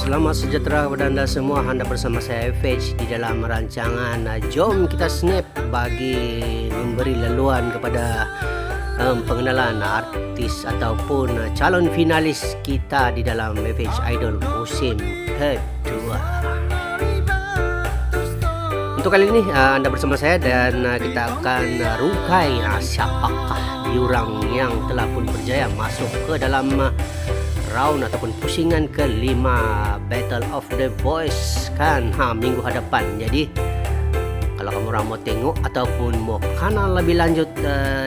selamat sejahtera kepada Anda semua. Anda bersama saya FH di dalam rancangan Jom Kita Snap bagi memberi laluan kepada pengenalan artis ataupun calon finalis kita di dalam FH Idol musim kedua. Untuk kali ini Anda bersama saya dan kita akan rukai siapakah diorang yang telah pun berjaya masuk ke dalam round ataupun pusingan kelima Battle of the Boys kan minggu hadapan. Jadi kalau kamu orang mau tengok ataupun mau kenal lebih lanjut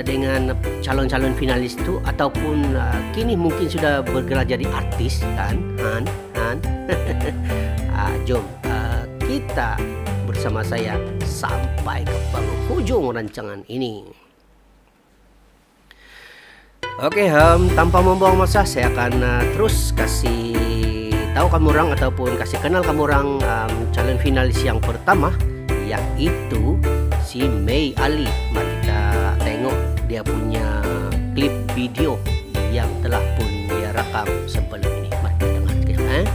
dengan calon-calon finalis itu ataupun kini mungkin sudah bergerak jadi artis kan jom kita bersama saya sampai ke penghujung rancangan ini. Oke, tanpa membuang masa saya akan terus kasih tahu kamu orang ataupun kasih kenal kamu orang calon finalis yang pertama, yaitu si May Ali. Mari kita tengok dia punya klip video yang telah pun dia rakam sebelum ini. Mari kita dengar.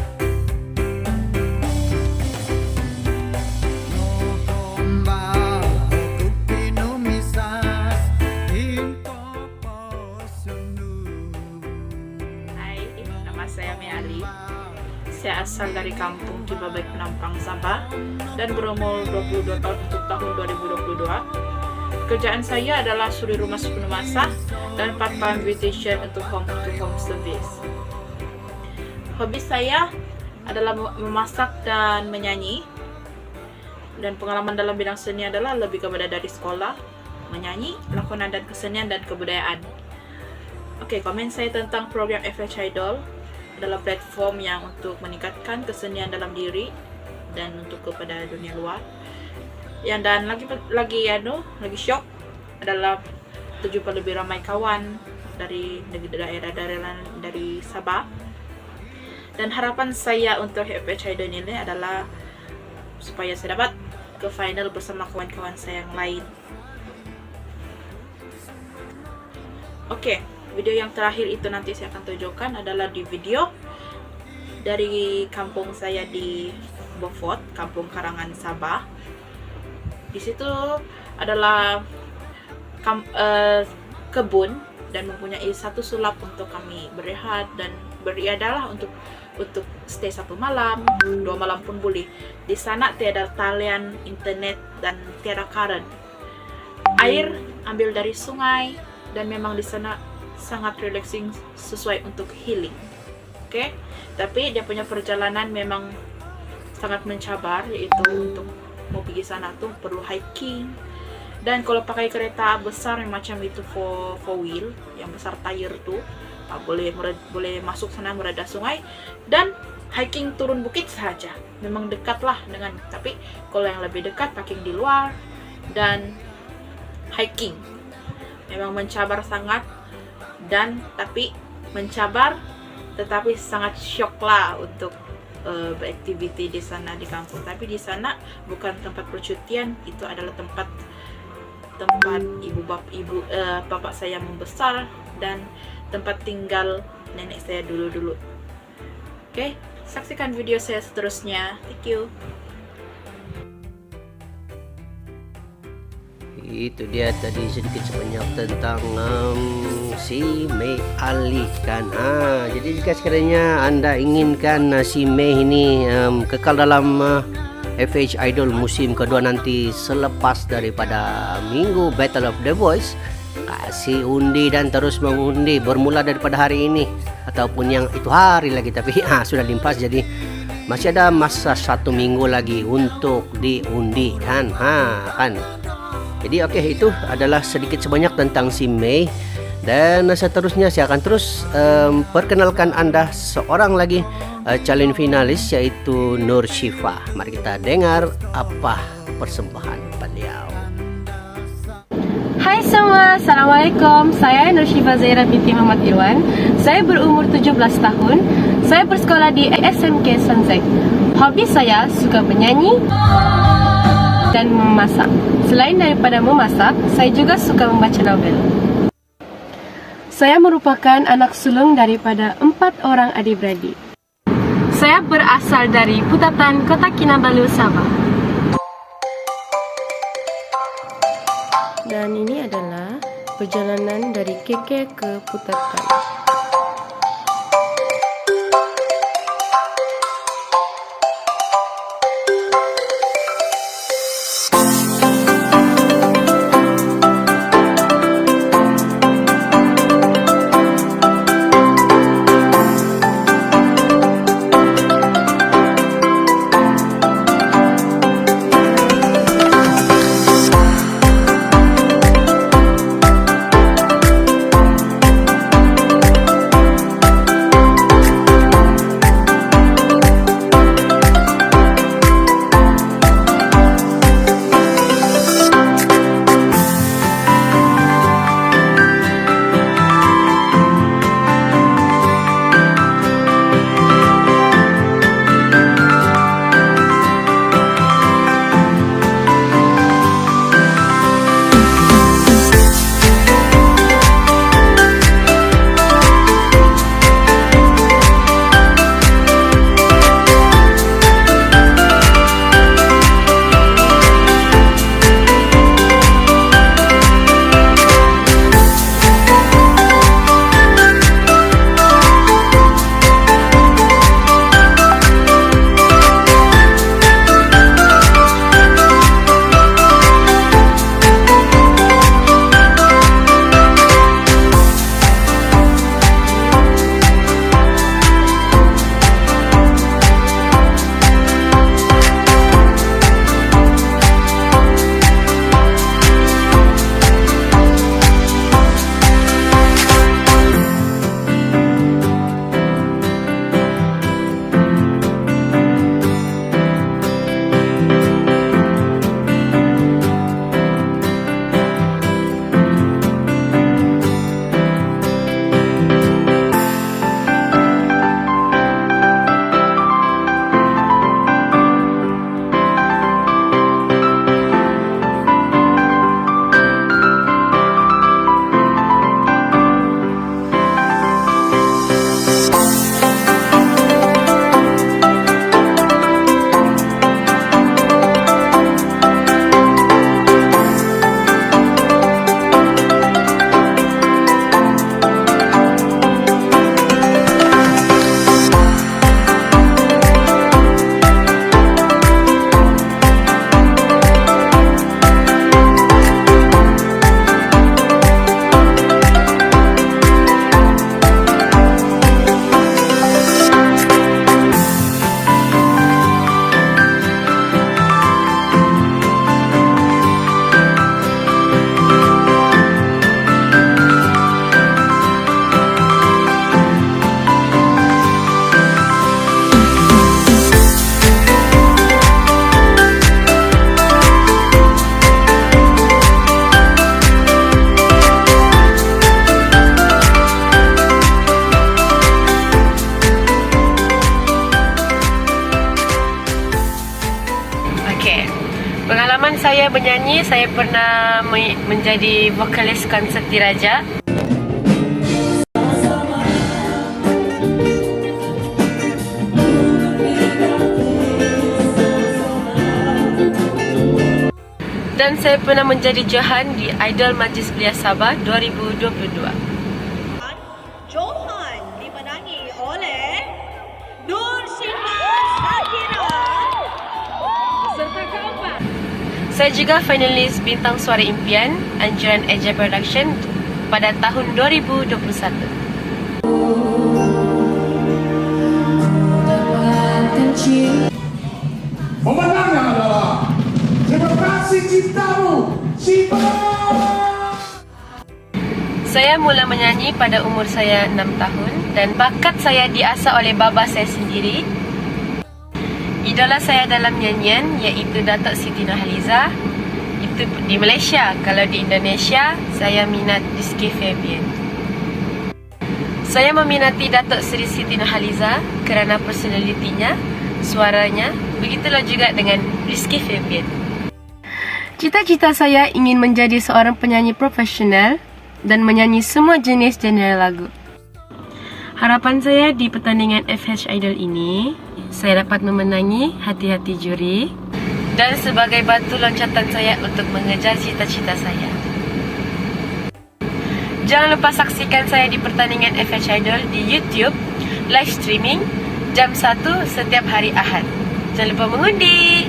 Saya asal dari kampung di Babai Penampang, Sabah dan berumur 22 tahun untuk tahun 2022. Pekerjaan saya adalah suri rumah sepenuh masa dan part-time beautician untuk home-to-home service. Hobi saya adalah memasak dan menyanyi, dan pengalaman dalam bidang seni adalah lebih kepada dari sekolah, menyanyi, lakonan dan kesenian dan kebudayaan. Oke, komen saya tentang program FH Idol adalah platform yang untuk meningkatkan kesenian dalam diri dan untuk kepada dunia luar. Yang dan lagi shock adalah 70 lebih ramai kawan dari daerah-daerah dari Sabah. Dan harapan saya untuk FH Idol ini adalah supaya saya dapat ke final bersama kawan-kawan saya yang lain. Oke. Video yang terakhir itu nanti saya akan tunjukkan adalah di video dari kampung saya di Beaufort, Kampung Karangan, Sabah. Di situ adalah kebun dan mempunyai satu sulap untuk kami berehat dan beriadalah untuk stay 1 malam, 2 malam pun boleh. Di sana tiada talian internet dan tiada current. Air ambil dari sungai dan memang di sana sangat relaxing, sesuai untuk healing. Oke, tapi dia punya perjalanan memang sangat mencabar, yaitu untuk mau pergi sana tuh perlu hiking. Dan kalau pakai kereta besar yang macam itu four wheel yang besar tire tuh boleh masuk sana meredah sungai dan hiking turun bukit saja. Memang dekat lah dengan, tapi kalau yang lebih dekat hiking di luar dan hiking memang mencabar sangat. Dan tapi mencabar tetapi sangat syok lah untuk beraktiviti di sana di kampung. Tapi di sana bukan tempat percutian, itu adalah tempat bapak saya membesar dan tempat tinggal nenek saya dulu. Oke, saksikan video saya seterusnya. Thank you. Itu dia tadi sedikit sebanyak tentang si May Ali kan. Jadi jika sekiranya Anda inginkan si May ini kekal dalam FH Idol musim kedua nanti selepas daripada minggu Battle of the Boys, kasih undi dan terus mengundi bermula daripada hari ini ataupun yang itu hari lagi, tapi sudah limpas, jadi masih ada masa 1 minggu lagi untuk diundi kan. Jadi oke, itu adalah sedikit sebanyak tentang si May. Dan seterusnya saya akan terus perkenalkan Anda seorang lagi calon finalis, yaitu Nur Syifa. Mari kita dengar apa persembahan beliau. Hai semua, Assalamualaikum. Saya Nur Syifa Zaira binti Muhammad Irwan. Saya berumur 17 tahun. Saya bersekolah di SMK Sunzek. Hobi saya suka menyanyi dan memasak. Selain daripada memasak, saya juga suka membaca novel. Saya merupakan anak sulung daripada 4 orang adik-beradik. Saya berasal dari Putatan, Kota Kinabalu, Sabah. Dan ini adalah perjalanan dari KK ke Putatan. Pengalaman saya bernyanyi, saya pernah menjadi vokalis konsert Diraja. Dan saya pernah menjadi Johan di Idol Majlis Belia Sabah 2022. Johan dimenangi oleh Nur Syifa Zakira. Serta keempat, Saya juga finalis Bintang Suara Impian anjuran Eja Production pada tahun 2021. Pemenangnya adalah Terima Kasih Cintamu, Syifa. Saya mula menyanyi pada umur saya 6 tahun dan bakat saya diasah oleh bapa saya sendiri. Idola saya dalam nyanyian iaitu Datuk Siti Nurhaliza. Itu di Malaysia. Kalau di Indonesia, saya minat Rizky Febian. Saya meminati Datuk Seri Siti Nurhaliza kerana personalitinya, suaranya. Begitulah juga dengan Rizky Febian. Cita-cita saya ingin menjadi seorang penyanyi profesional dan menyanyi semua jenis genre lagu. Harapan saya di pertandingan FH Idol ini, saya dapat memenangi hati-hati juri dan sebagai batu loncatan saya untuk mengejar cita-cita saya. Jangan lupa saksikan saya di pertandingan FH Idol di YouTube, live streaming, jam 1 setiap hari Ahad. Jangan lupa mengundi!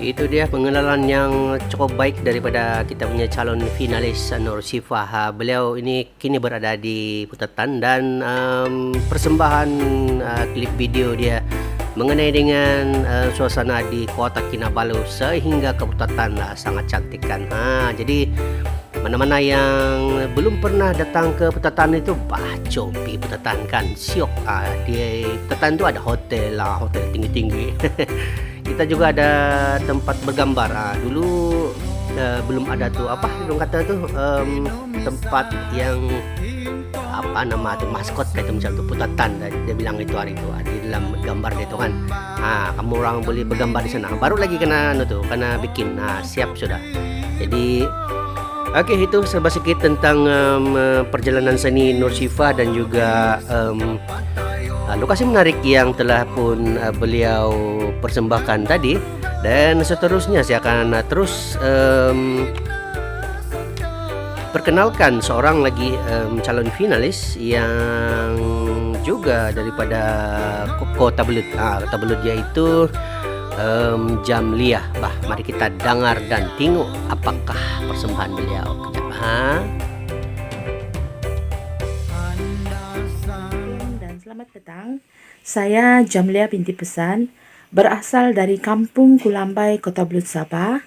Itu dia pengenalan yang cukup baik daripada kita punya calon finalis Nur Syifah. Beliau ini kini berada di Putatan dan persembahan klip video dia mengenai dengan suasana di Kota Kinabalu sehingga ke Putatan sangat cantik kan. Jadi mana-mana yang belum pernah datang ke Putatan itu, cobi Putatan kan syok. Di Putatan itu ada hotel lah, hotel tinggi-tinggi. Kita juga ada tempat bergambar. Dulu belum ada tuh apa orang kata tuh tempat yang apa nama tuh maskot kayak macam tuh Putatan. Dia bilang itu hari itu di dalam gambar dia tuh kan. Kamu orang boleh bergambar di sana. Baru lagi kena kena bikin. Siap sudah. Jadi oke, itu serba sedikit tentang perjalanan seni Nur Syifah dan juga lokasi menarik yang telah pun beliau persembahkan tadi. Dan seterusnya saya akan terus perkenalkan seorang lagi calon finalis yang juga daripada Kota Belud. Kota Belud yaitu Jamliah. Mari kita dengar dan tengok apakah persembahan beliau. Dan selamat petang. Saya Jamliah binti Pesan, berasal dari Kampung Kulambai, Kota Belud, Sabah.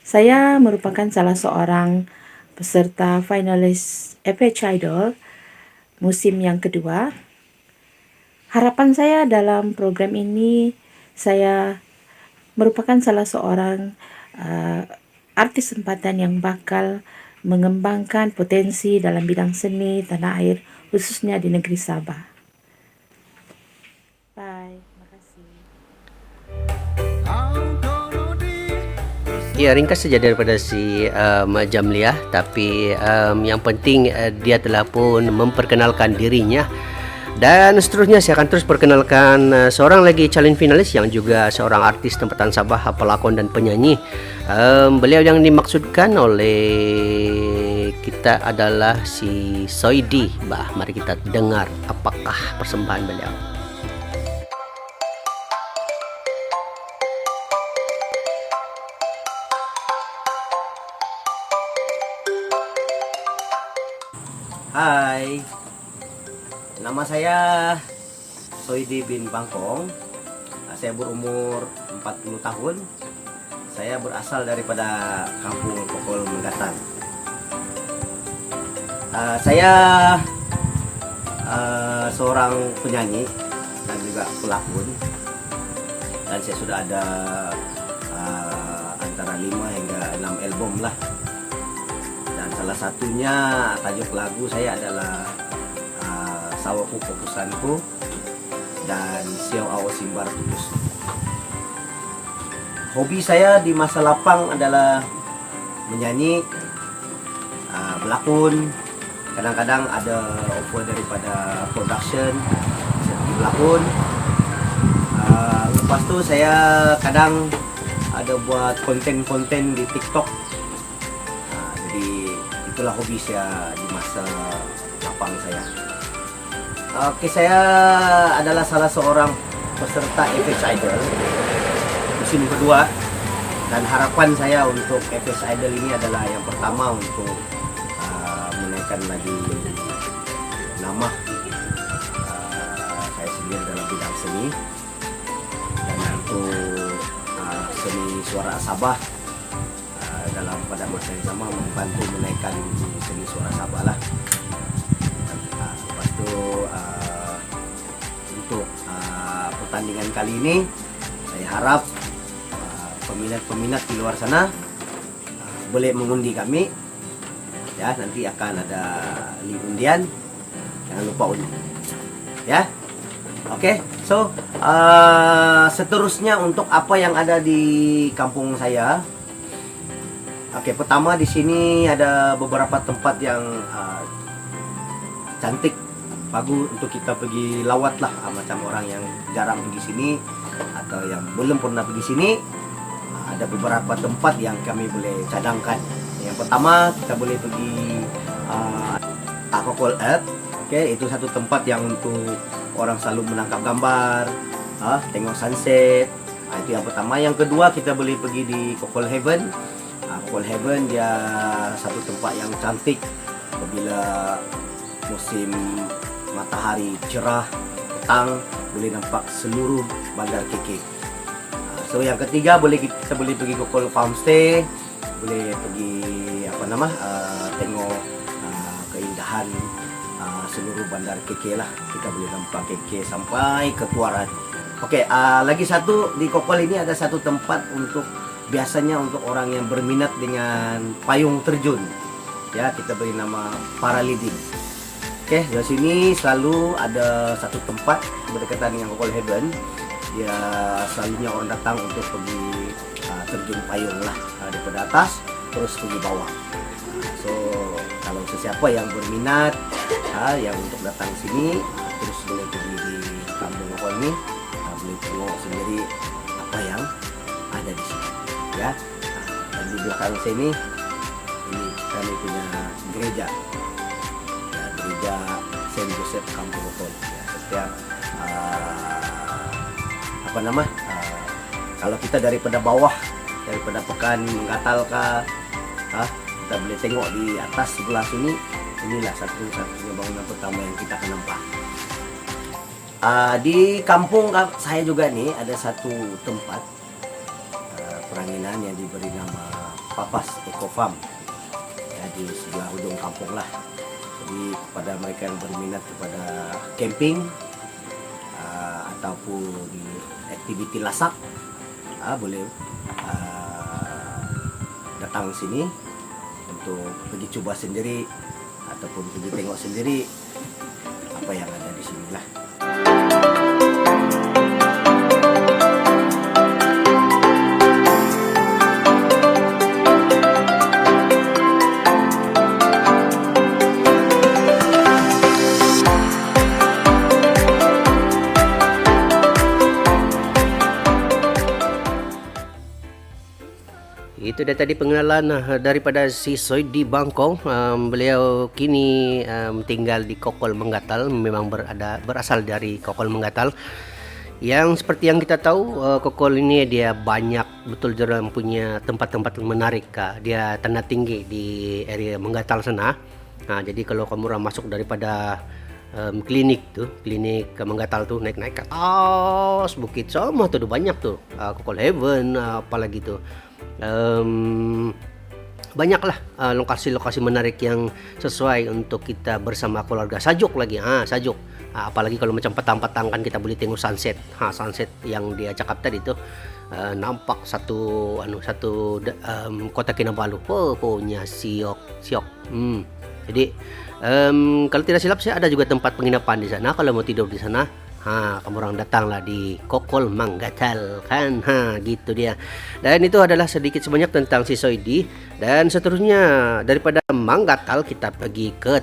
Saya merupakan salah seorang peserta finalis FH Idol musim yang kedua. Harapan saya dalam program ini, saya merupakan salah seorang artis tempatan yang bakal mengembangkan potensi dalam bidang seni tanah air, khususnya di negeri Sabah. Bye, terima kasih. Ya, ringkas saja daripada si Jamliah, tapi yang penting dia telah pun memperkenalkan dirinya. Dan seterusnya saya akan terus perkenalkan seorang lagi calon finalis yang juga seorang artis tempatan Sabah, pelakon dan penyanyi. Beliau yang dimaksudkan oleh kita adalah si Soidi. Mari kita dengar apakah persembahan beliau. Hai, nama saya Soidi bin Bangkong. Saya berumur 40 tahun. Saya berasal daripada Kampung Pokol Menggatan. Saya seorang penyanyi dan juga pelakon. Dan saya sudah ada antara 5 hingga 6 album lah. Dan salah satunya tajuk lagu saya adalah Sawaku Fokusanku dan Siau Awo Simbar Tutus. Hobi saya di masa lapang adalah menyanyi, berlakon. Kadang-kadang ada offer daripada production seperti berlakon. Lepas tu saya kadang ada buat konten-konten di TikTok. Jadi itulah hobi saya di masa lapang saya. Oke, saya adalah salah seorang peserta FH Idol musim kedua, dan harapan saya untuk FH Idol ini adalah yang pertama untuk menaikkan lagi nama saya sendiri dalam bidang seni, dan untuk seni suara Sabah dalam pada masa yang sama membantu menaikkan seni suara Sabah lah. Lepas itu untuk pertandingan kali ini saya harap peminat-peminat di luar sana boleh mengundi kami ya. Nanti akan ada link undian, jangan lupa undi ya. Oke, so seterusnya untuk apa yang ada di kampung saya, Oke, pertama di sini ada beberapa tempat yang cantik, bagus untuk kita pergi lawat lah, macam orang yang jarang pergi sini atau yang belum pernah pergi sini. Ada beberapa tempat yang kami boleh cadangkan. Yang pertama kita boleh pergi Kokol Earth. Oke, itu satu tempat yang untuk orang selalu menangkap gambar, tengok sunset. Itu yang pertama. Yang kedua kita boleh pergi di Kokol Heaven. Kokol Heaven dia satu tempat yang cantik apabila musim matahari cerah petang, boleh nampak seluruh bandar KK. So yang ketiga kita boleh pergi Kokol Farmstay, boleh pergi tengok keindahan seluruh bandar KK lah. Kita boleh nampak KK sampai ke Tuaran. Oke, lagi satu di Kokol ini ada satu tempat untuk biasanya untuk orang yang berminat dengan payung terjun. Ya, kita beri nama Paraleading. Oke, di sini selalu ada satu tempat berdekatan dengan Kokol Heaven. Dia selalunya orang datang untuk pergi terjun payung lah, daripada atas terus pergi bawah. So kalau sesiapa yang berminat yang untuk datang sini, terus boleh pergi di kampung Kokol ini, boleh tengok sendiri apa yang ada di sini ya. Dan di belakang sini ini kami punya gereja ya, gereja Saint Joseph Kampung Kokol ya. Setiap kalau kita daripada bawah, daripada Pekan Menggatal kita boleh tengok di atas sebelah sini. Inilah satu-satunya bangunan pertama yang kita akan nampak. Di kampung saya juga nih ada satu tempat peranginan yang diberi nama Papas Eco Farm ya, di sebelah ujung kampung lah. Jadi kepada mereka yang berminat kepada camping ataupun aktiviti lasak, boleh datang sini untuk pergi coba sendiri ataupun pergi tengok sendiri apa yang ada di sini lah. Itu dia tadi pengenalan daripada si Soidi Bangkong. Beliau kini tinggal di Kokol Menggatal, memang berasal dari Kokol Menggatal. Yang seperti yang kita tahu, Kokol ini dia banyak betul orang punya tempat-tempat menarik. Dia tanah tinggi di area Menggatal sana. Jadi kalau kamu orang masuk daripada klinik Menggatal tuh, naik ke atas bukit sama tuh banyak tuh, Kokol Heaven apalagi tuh. Banyaklah lokasi-lokasi menarik yang sesuai untuk kita bersama keluarga. Sajuk lagi, sajuk. Apalagi kalau macam petang-petang kan kita boleh tengok sunset. Sunset yang dia cakap tadi tuh, nampak satu kota Kinabalu. Punya siok. Jadi kalau tidak silap saya ada juga tempat penginapan di sana. Kalau mau tidur di sana, kamu orang datanglah di Kokol Menggatal kan, gitu dia. Dan itu adalah sedikit sebanyak tentang si Soidi. Dan seterusnya daripada Menggatal kita pergi ke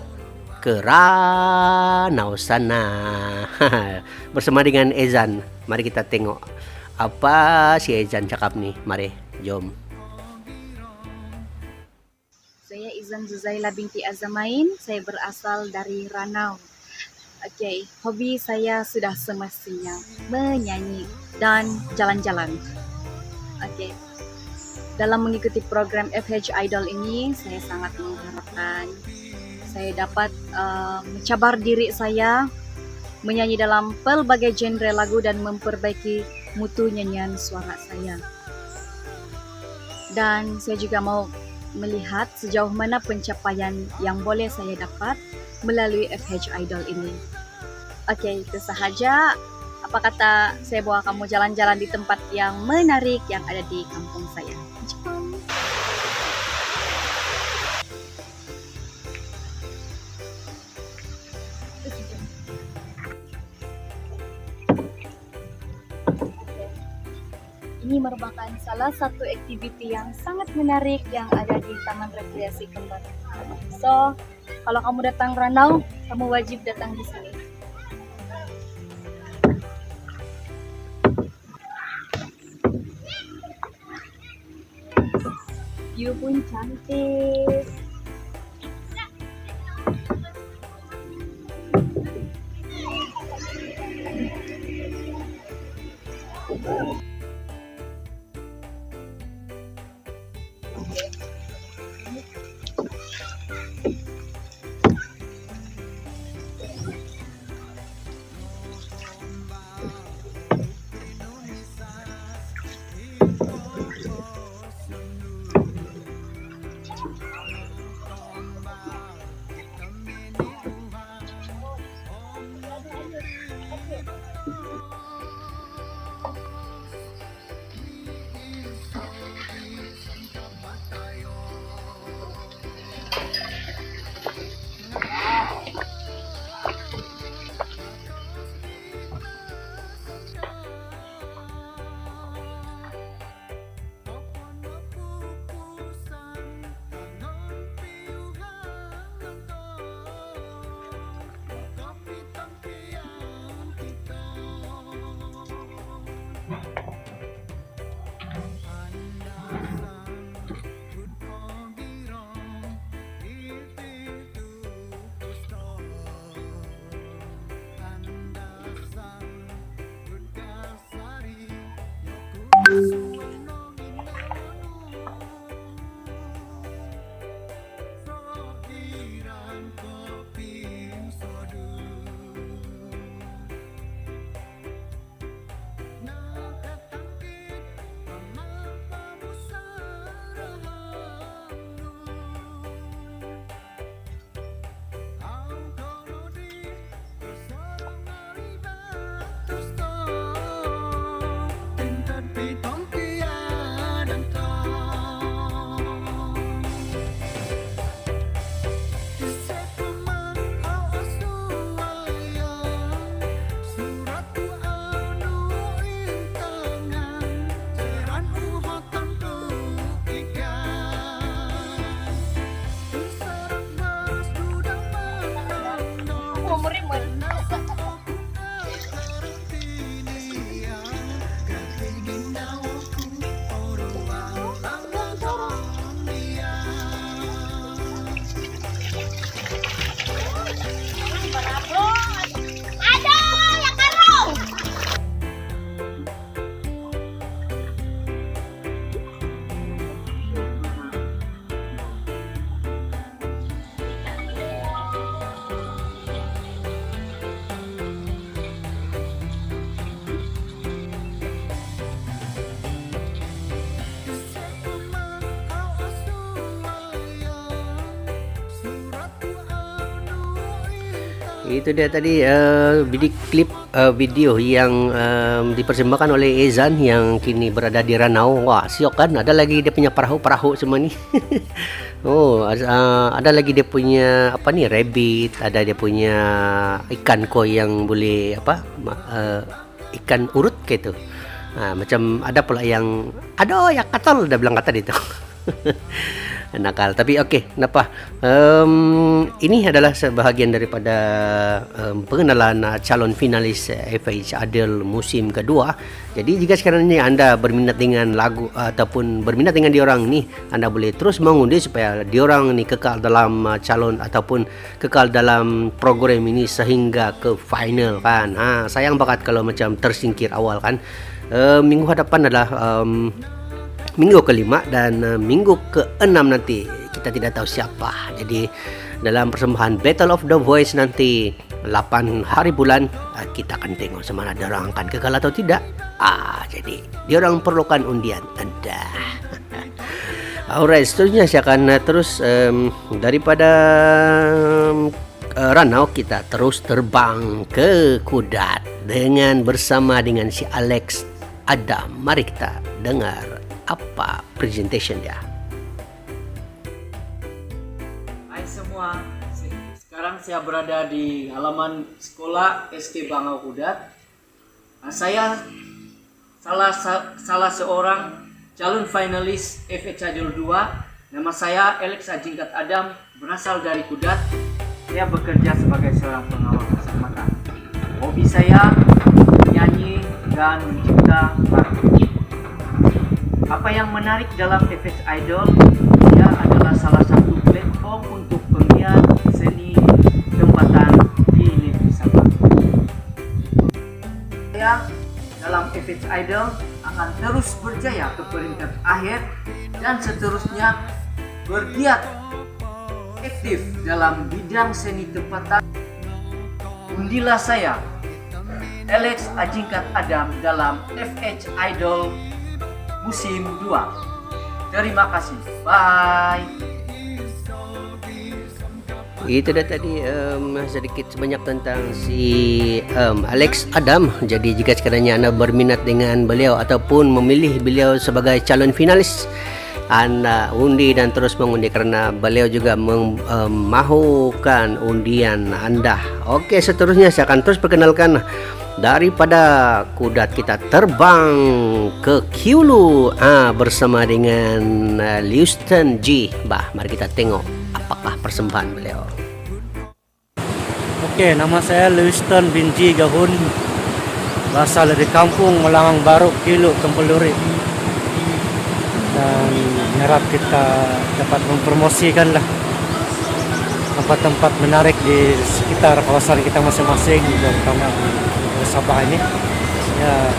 Ranau sana bersama dengan Ezan. Mari kita tengok apa si Ezan cakap nih. Mari, jom. Saya Izan Zuzaila binti Azamain. Saya berasal dari Ranau. Okey, hobi saya sudah semestinya menyanyi dan jalan-jalan. Okey. Dalam mengikuti program FH Idol ini, saya sangat mengharapkan saya dapat mencabar diri saya menyanyi dalam pelbagai genre lagu dan memperbaiki mutu nyanyian suara saya. Dan saya juga mau melihat sejauh mana pencapaian yang boleh saya dapat melalui FH Idol ini. Okey, itu sahaja. Apa kata saya bawa kamu jalan-jalan di tempat yang menarik yang ada di kampung saya. Jom. ini merupakan salah satu aktiviti yang sangat menarik yang ada di Taman Rekreasi Kembar. So, kalau kamu datang Ranau, kamu wajib datang di sini. View pun cantik. Itu dia tadi video yang dipersembahkan oleh Ezan yang kini berada di Ranau. Wah, siok kan? Ada lagi dia punya perahu-perahu semua nih. Oh, ada lagi dia punya apa nih? Rabbit, ada dia punya ikan koi yang boleh apa? Ikan urut kayak itu. Macam ada pula yang aduh ya katal, udah bilang kata itu. Nakal, tapi oke, kenapa? Ini adalah sebahagian daripada pengenalan calon finalis FH Adel musim kedua. Jadi jika sekarang ini anda berminat dengan lagu ataupun berminat dengan diorang ini, anda boleh terus mengundi supaya diorang ini kekal dalam calon ataupun kekal dalam program ini sehingga ke final kan. Sayang banget kalau macam tersingkir awal kan. Minggu hadapan adalah minggu kelima dan minggu keenam nanti kita tidak tahu siapa. Jadi dalam persembahan Battle of the Voice nanti 8 hari bulan kita akan tengok semana diorang akan kekal atau tidak. Jadi diorang perlukan undian anda. Alright, seterusnya saya akan terus daripada Ranau kita terus terbang ke Kudat dengan bersama dengan si Alex Adam. Mari kita dengar apa presentation dia. Hai semua, sekarang saya berada di halaman sekolah SD Bangau Kudat. Saya salah seorang calon finalis FH Idol 2. Nama saya Alex Ajingkat Adam, berasal dari Kudat. Saya bekerja sebagai seorang pengawal kasat mata. Hobi saya menyanyi dan mencipta lagu. Apa yang menarik dalam FH Idol? Dia adalah salah satu platform untuk penggiat seni tempatan di negeri Sabah. Saya dalam FH Idol akan terus berjaya ke peringkat akhir dan seterusnya bergiat aktif dalam bidang seni tempatan. Undilah saya, Alex Ajingkat Adam, dalam FH Idol musim 2. Terima kasih. Bye. Itu dah tadi sedikit sebanyak tentang si Alex Adam. Jadi jika sekiranya anda berminat dengan beliau ataupun memilih beliau sebagai calon finalis, anda undi dan terus mengundi karena beliau juga memahukan undian anda. Oke, seterusnya saya akan terus perkenalkan. Daripada Kudat kita terbang ke Kyulu bersama dengan Liuston G. Mari kita tengok apakah persembahan beliau. Oke, nama saya Liuston bin G. Gahun, berasal dari kampung Melangang Baru, Kyulu, Tempeluri. Dan harap kita dapat mempromosikan tempat-tempat menarik di sekitar kawasan kita masing-masing, terutama Sabah ini. Ya,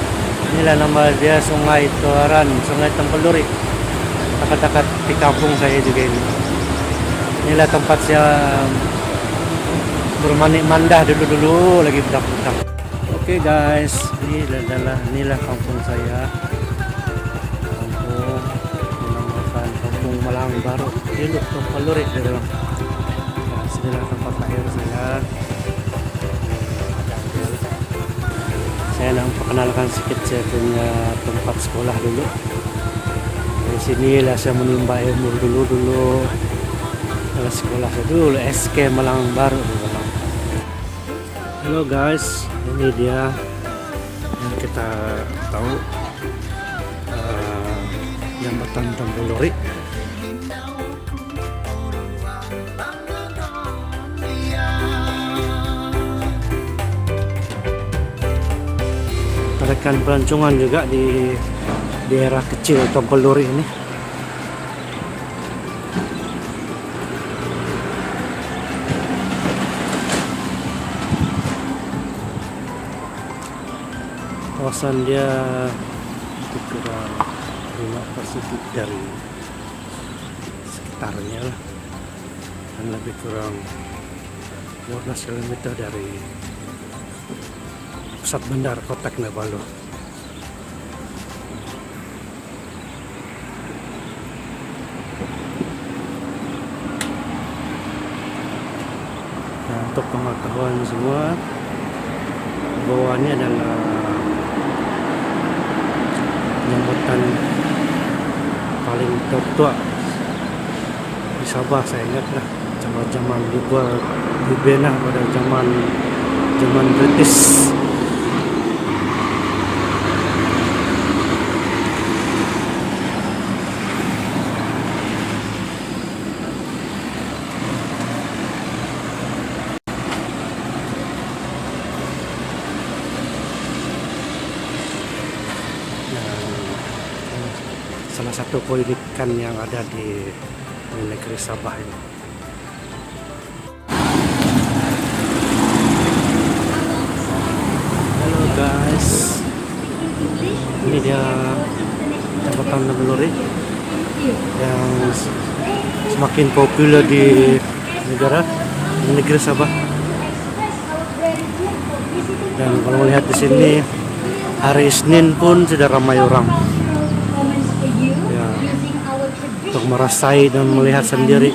inilah nama dia, Sungai Tuaran, Sungai Tempeluri. Dekat-dekat di kampung saya juga ini. Inilah tempat saya bermanik mandah dulu lagi budak-budak. Oke guys, inilah kampung saya. Kampung dinamakan Kampung Melangang Baru, Kyulu, Tempeluri di dalam. Ya, sinilah tempat lahir saya. Saya nak perkenalkan sedikit saya punya tempat sekolah dulu. Di sinilah saya menimba ilmu dulu. Kalau sekolah saya dulu SK Melangang Baru. Halo guys, ini dia yang kita tahu, Jambatan Tempeluri. Rekan pelancongan juga di daerah kecil Tempeluri ini. Kawasan dia kurang 5% dari sekitarnya lah, dan lebih kurang 12 km dari pusat bandar Kota Kinabalu. Nah, untuk pengetahuan semua, bawahnya adalah jambatan paling tertua di Sabah, saya ingat lah, zaman dibina pada zaman British. Salah satu keunikan yang ada di negeri Sabah ini. Halo guys, ini dia Jambatan Tempeluri yang semakin populer di negeri Sabah. Dan kalau melihat di sini, hari Senin pun sudah ramai orang. Untuk merasai dan melihat sendiri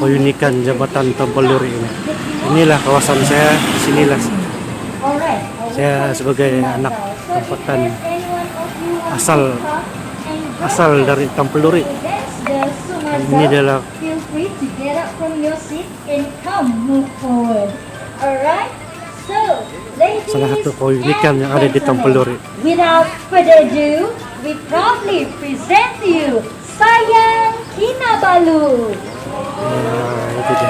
keunikan Jambatan Tempeluri ini. Inilah kawasan saya, sinilah saya sebagai anak tempatan asal dari Tempeluri. Ini adalah Alright, so salah satu keunikan yang ada di Tempeluri. Without further ado, we proudly present to you Sayang Kinabalu. Nah, itu dia.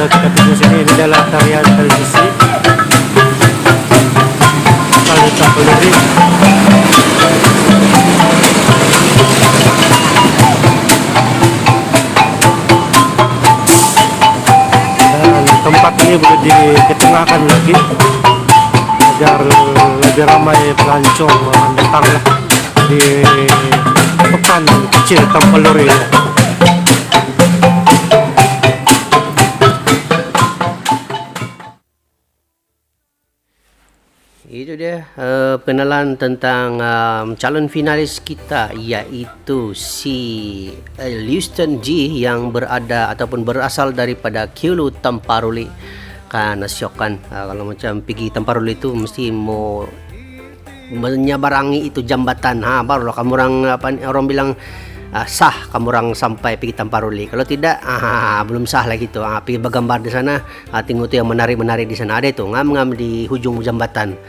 Kita tunggu sini, ini adalah tarian televisi kali Tempeluri. Dan tempat ini boleh diketengahkan lagi agar lebih ramai pelancong datanglah di pekan kecil Tempeluri. Itu dia pengenalan tentang calon finalis kita, iaitu si Houston G yang berada ataupun berasal daripada Kyulu Tamparuli. Kan syok kan, kalau macam pergi Tamparuli itu mesti mau menyabarangi itu jambatan, barulah kamu orang bilang sah kamu orang sampai pergi Tamparuli. Kalau tidak belum sah lagi tu. Pergi bergambar di sana, tengok tu yang menari-menari di sana, ada tu ngam-ngam di hujung jambatan,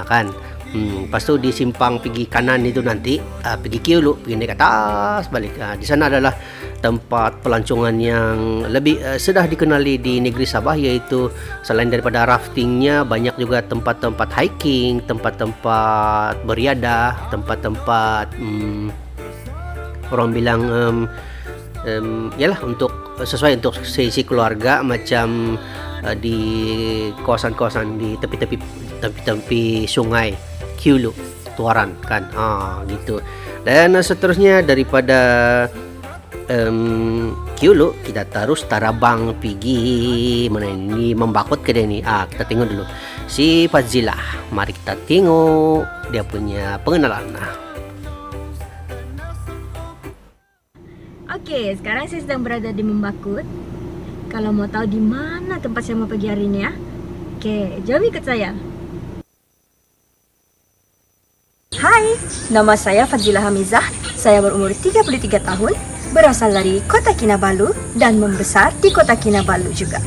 kan. Lepas tu di simpang pergi kanan itu nanti pergi Kyulu, pergi naik ke atas balik. Di sana adalah tempat pelancongan yang lebih sudah dikenali di negeri Sabah, iaitu selain daripada raftingnya, banyak juga tempat-tempat hiking, tempat-tempat beriadah, tempat-tempat orang bilang yalah untuk sesuai untuk sesi keluarga, macam di kawasan-kawasan di tepi-tepi sungai Kyulu Tuaran kan, gitu. Dan seterusnya daripada Kyulu kita terus tarabang pergi mana ini, Membakut ke dia ni. Kita tengok dulu si Fazilah, mari kita tengok dia punya pengenalan. Oke, sekarang saya sedang berada di Membakut. Kalau mau tahu di mana tempat saya mau pergi hari ini ya, oke, jom ikut saya. Hai, nama saya Fazilah Hamizah. Saya berumur 33 tahun, berasal dari Kota Kinabalu dan membesar di Kota Kinabalu juga.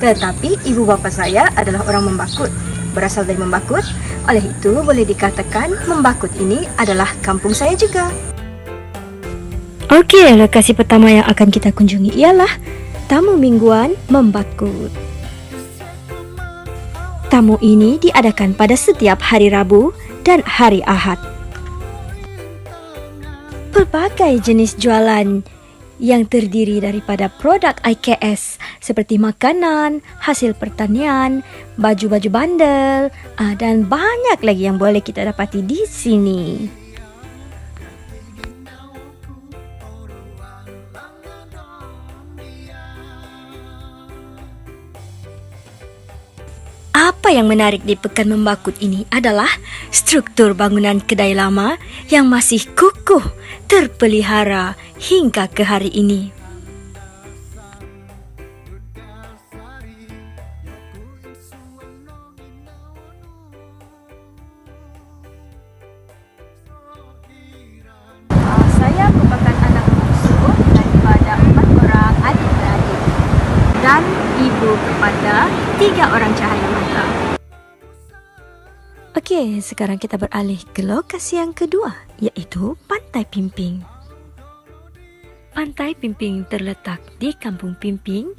Tetapi ibu bapa saya adalah orang Membakut, berasal dari Membakut. Oleh itu boleh dikatakan Membakut ini adalah kampung saya juga. Oke, lokasi pertama yang akan kita kunjungi ialah Tamu Mingguan Membakut. Tamu ini diadakan pada setiap hari Rabu dan hari Ahad. Berbagai jenis jualan yang terdiri daripada produk IKS seperti makanan, hasil pertanian, baju-baju bandel, dan banyak lagi yang boleh kita dapati di sini. Apa yang menarik di Pekan Membakut ini adalah struktur bangunan kedai lama yang masih kukuh terpelihara hingga ke hari ini. Saya merupakan anak bungsu daripada 4 orang adik-beradik dan ibu kepada 3 orang cahaya mata. Oke, sekarang kita beralih ke lokasi yang kedua, yaitu Pantai Pimping. Pantai Pimping terletak di Kampung Pimping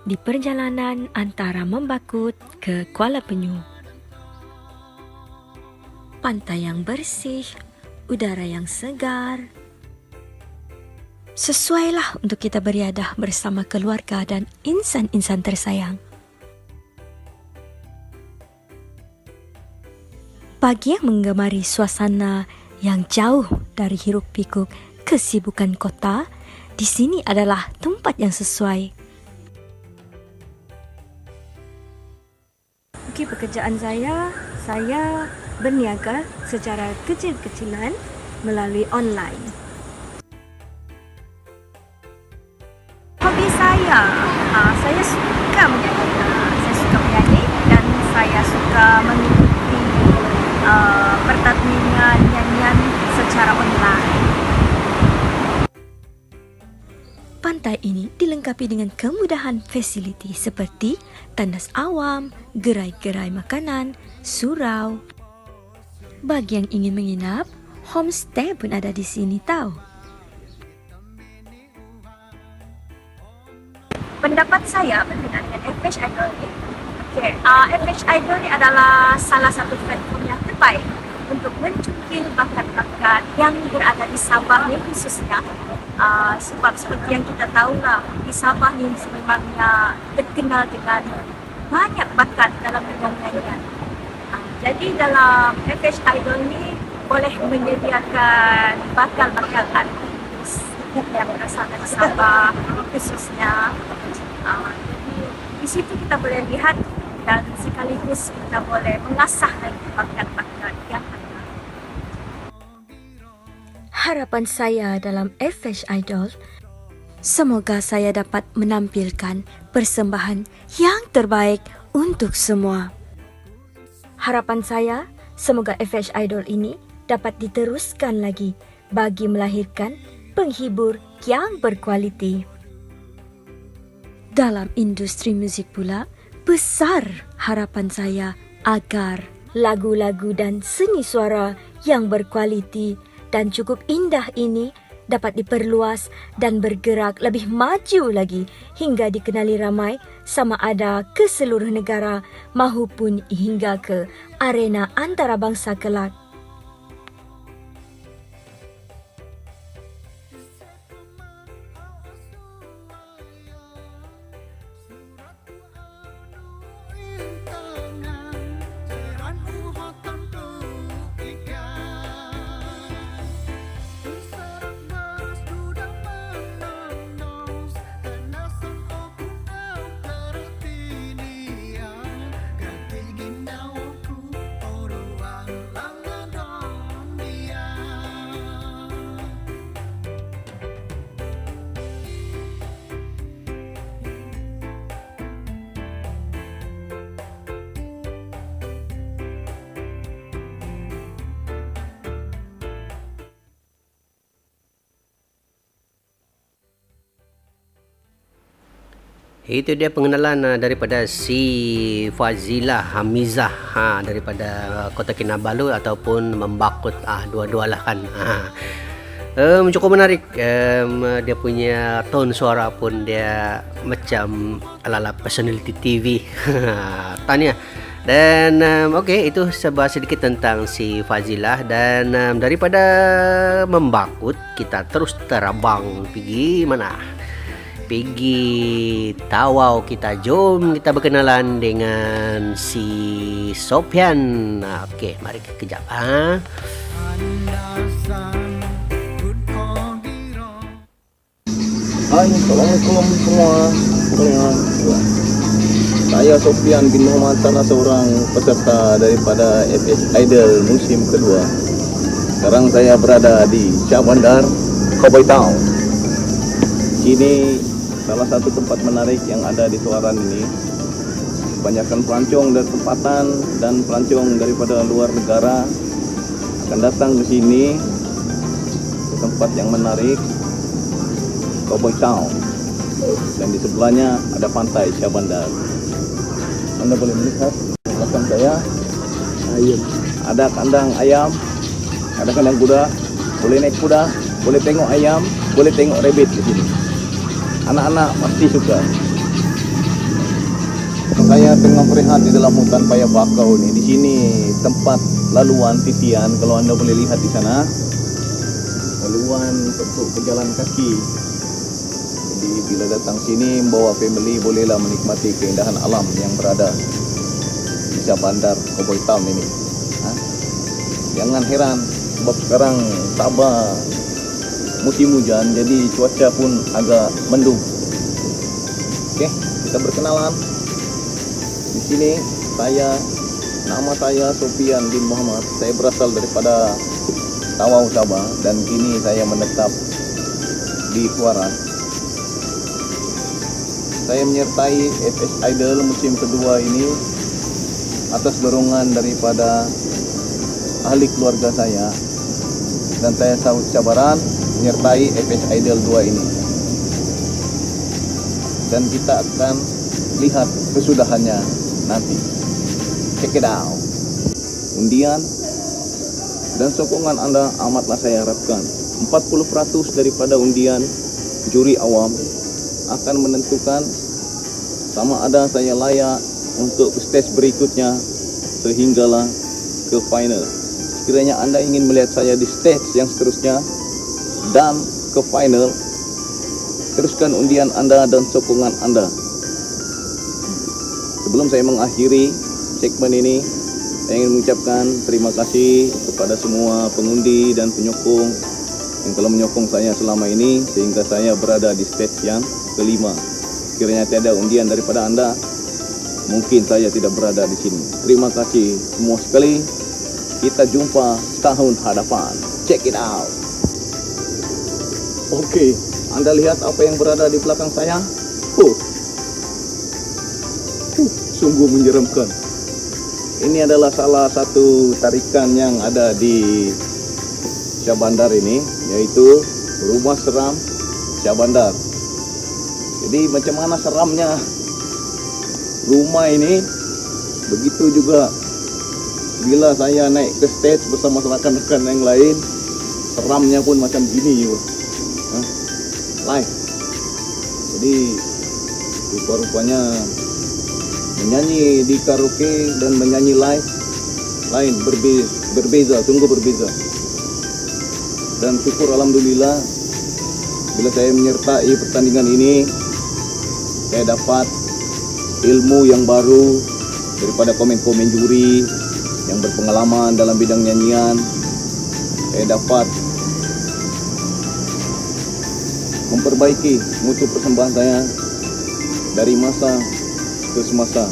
di perjalanan antara Membakut ke Kuala Penyu. Pantai yang bersih, udara yang segar, sesuailah untuk kita beriadah bersama keluarga dan insan-insan tersayang. Bagi yang menggemari suasana yang jauh dari hiruk-pikuk kesibukan kota, di sini adalah tempat yang sesuai. Oke, pekerjaan saya berniaga secara kecil-kecilan melalui online. Hobi saya suka menyanyi. Saya suka menyanyi dan dilengkapi dengan kemudahan fasiliti seperti tandas awam, gerai-gerai makanan, surau. Bagi yang ingin menginap, homestay pun ada di sini tahu. Pendapat saya berkenaan dengan FH Idol ini. FH Idol ini adalah salah satu platform yang terbaik untuk mencungkil bakat-bakat yang berada di Sabah ni khususnya. Sebab seperti yang kita tahulah, di Sabah ni sebenarnya terkenal dengan banyak bakat dalam bidang nyanyian. Jadi dalam FH Idol ni boleh menyediakan bakal-bakal artis yang berasal dari Sabah khususnya. Di situ kita boleh lihat dan sekaligus kita boleh mengasah lagi bakat-bakat yang ada. Harapan saya dalam FH Idol, semoga saya dapat menampilkan persembahan yang terbaik untuk semua. Harapan saya, semoga FH Idol ini dapat diteruskan lagi bagi melahirkan penghibur yang berkualiti. Dalam industri musik pula, besar harapan saya agar lagu-lagu dan seni suara yang berkualiti dan cukup indah ini dapat diperluas dan bergerak lebih maju lagi hingga dikenali ramai sama ada ke seluruh negara maupun hingga ke arena antarabangsa kelak. Itu dia pengenalan daripada si Fazilah Hamizah daripada Kota Kinabalu ataupun Membakut, dua-dualah kan. Cukup menarik. Dia punya tone suara pun dia macam ala-ala personality TV. Tanya. Dan okey, itu sebuah sedikit tentang si Fazilah. Dan daripada Membakut kita terus terbang pergi mana? Pergi Tawau kita. Jom kita berkenalan dengan si Sofian. Okey, mari kita kejap. Assalamualaikum semua. Saya Sofian bin Muhammad, salah seorang peserta daripada FH Idol musim kedua. Sekarang saya berada di Syah Bandar, Cowboy Town. Ini salah satu tempat menarik yang ada di Suaran ini. Kebanyakan pelancong dari tempatan dan pelancong daripada luar negara akan datang ke sini, ke tempat yang menarik, Cowboy Town. Dan di sebelahnya ada pantai Syah Bandar. Anda boleh melihat di belakang saya ayam. Ada kandang ayam, ada kandang kuda. Boleh naik kuda, boleh tengok ayam, boleh tengok rabbit di sini. Anak-anak pasti suka. Saya tengah berehat di dalam hutan paya bakau ni. Di sini tempat laluan titian. Kalau anda boleh lihat di sana, laluan untuk pejalan kaki. Jadi bila datang sini membawa family, bolehlah menikmati keindahan alam yang berada di Syah Bandar Cowboy Town ini. Jangan heran sebab sekarang Sabah musim hujan, jadi cuaca pun agak mendung. Oke, kita berkenalan. Di sini nama saya Sofian bin Muhammad. Saya berasal daripada Tawau, Sabah, dan kini saya menetap di Suaran. Saya menyertai FH Idol musim kedua ini atas dorongan daripada ahli keluarga saya, dan saya sahut cabaran menyertai FH Idol 2 ini. dan kita akan lihat kesudahannya nanti. Check it out. Undian dan sokongan Anda amatlah saya harapkan. 40% daripada undian juri awam akan menentukan sama ada saya layak untuk ke stage berikutnya sehinggalah ke final. Sekiranya Anda ingin melihat saya di stage yang seterusnya dan ke final, teruskan undian Anda dan sokongan Anda. Sebelum saya mengakhiri segmen ini, saya ingin mengucapkan terima kasih kepada semua pengundi dan penyokong yang telah menyokong saya selama ini sehingga saya berada di stage yang kelima. Sekiranya tiada undian daripada Anda, mungkin saya tidak berada di sini. Terima kasih semua sekali. Kita jumpa tahun hadapan. Check it out. Oke, Anda lihat apa yang berada di belakang saya? Sungguh menyeramkan. Ini adalah salah satu tarikan yang ada di Syah Bandar ini, yaitu Rumah Seram Syah Bandar. Jadi macam mana seramnya rumah ini, begitu juga bila saya naik ke stage bersama rekan-rekan yang lain, seramnya pun macam gini juga. Live. Jadi rupa-rupanya menyanyi di karaoke dan menyanyi live lain, berbeza, sungguh berbeza. Dan syukur alhamdulillah bila saya menyertai pertandingan ini, saya dapat ilmu yang baru daripada komen-komen juri yang berpengalaman dalam bidang nyanyian. Saya dapat memperbaiki mutu persembahan saya dari masa ke semasa.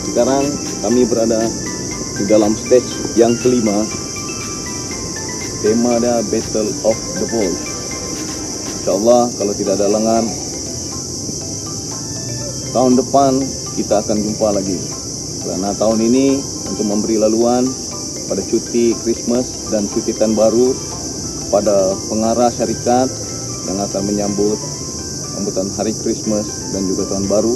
Sekarang kami berada di dalam stage yang kelima. Tema ada Battle of the Voice. InsyaAllah kalau tidak ada halangan, tahun depan kita akan jumpa lagi. Karena tahun ini untuk memberi laluan pada cuti Christmas dan cuti tahun baru kepada pengarah syarikat yang akan menyambut sambutan hari Christmas dan juga tahun baru.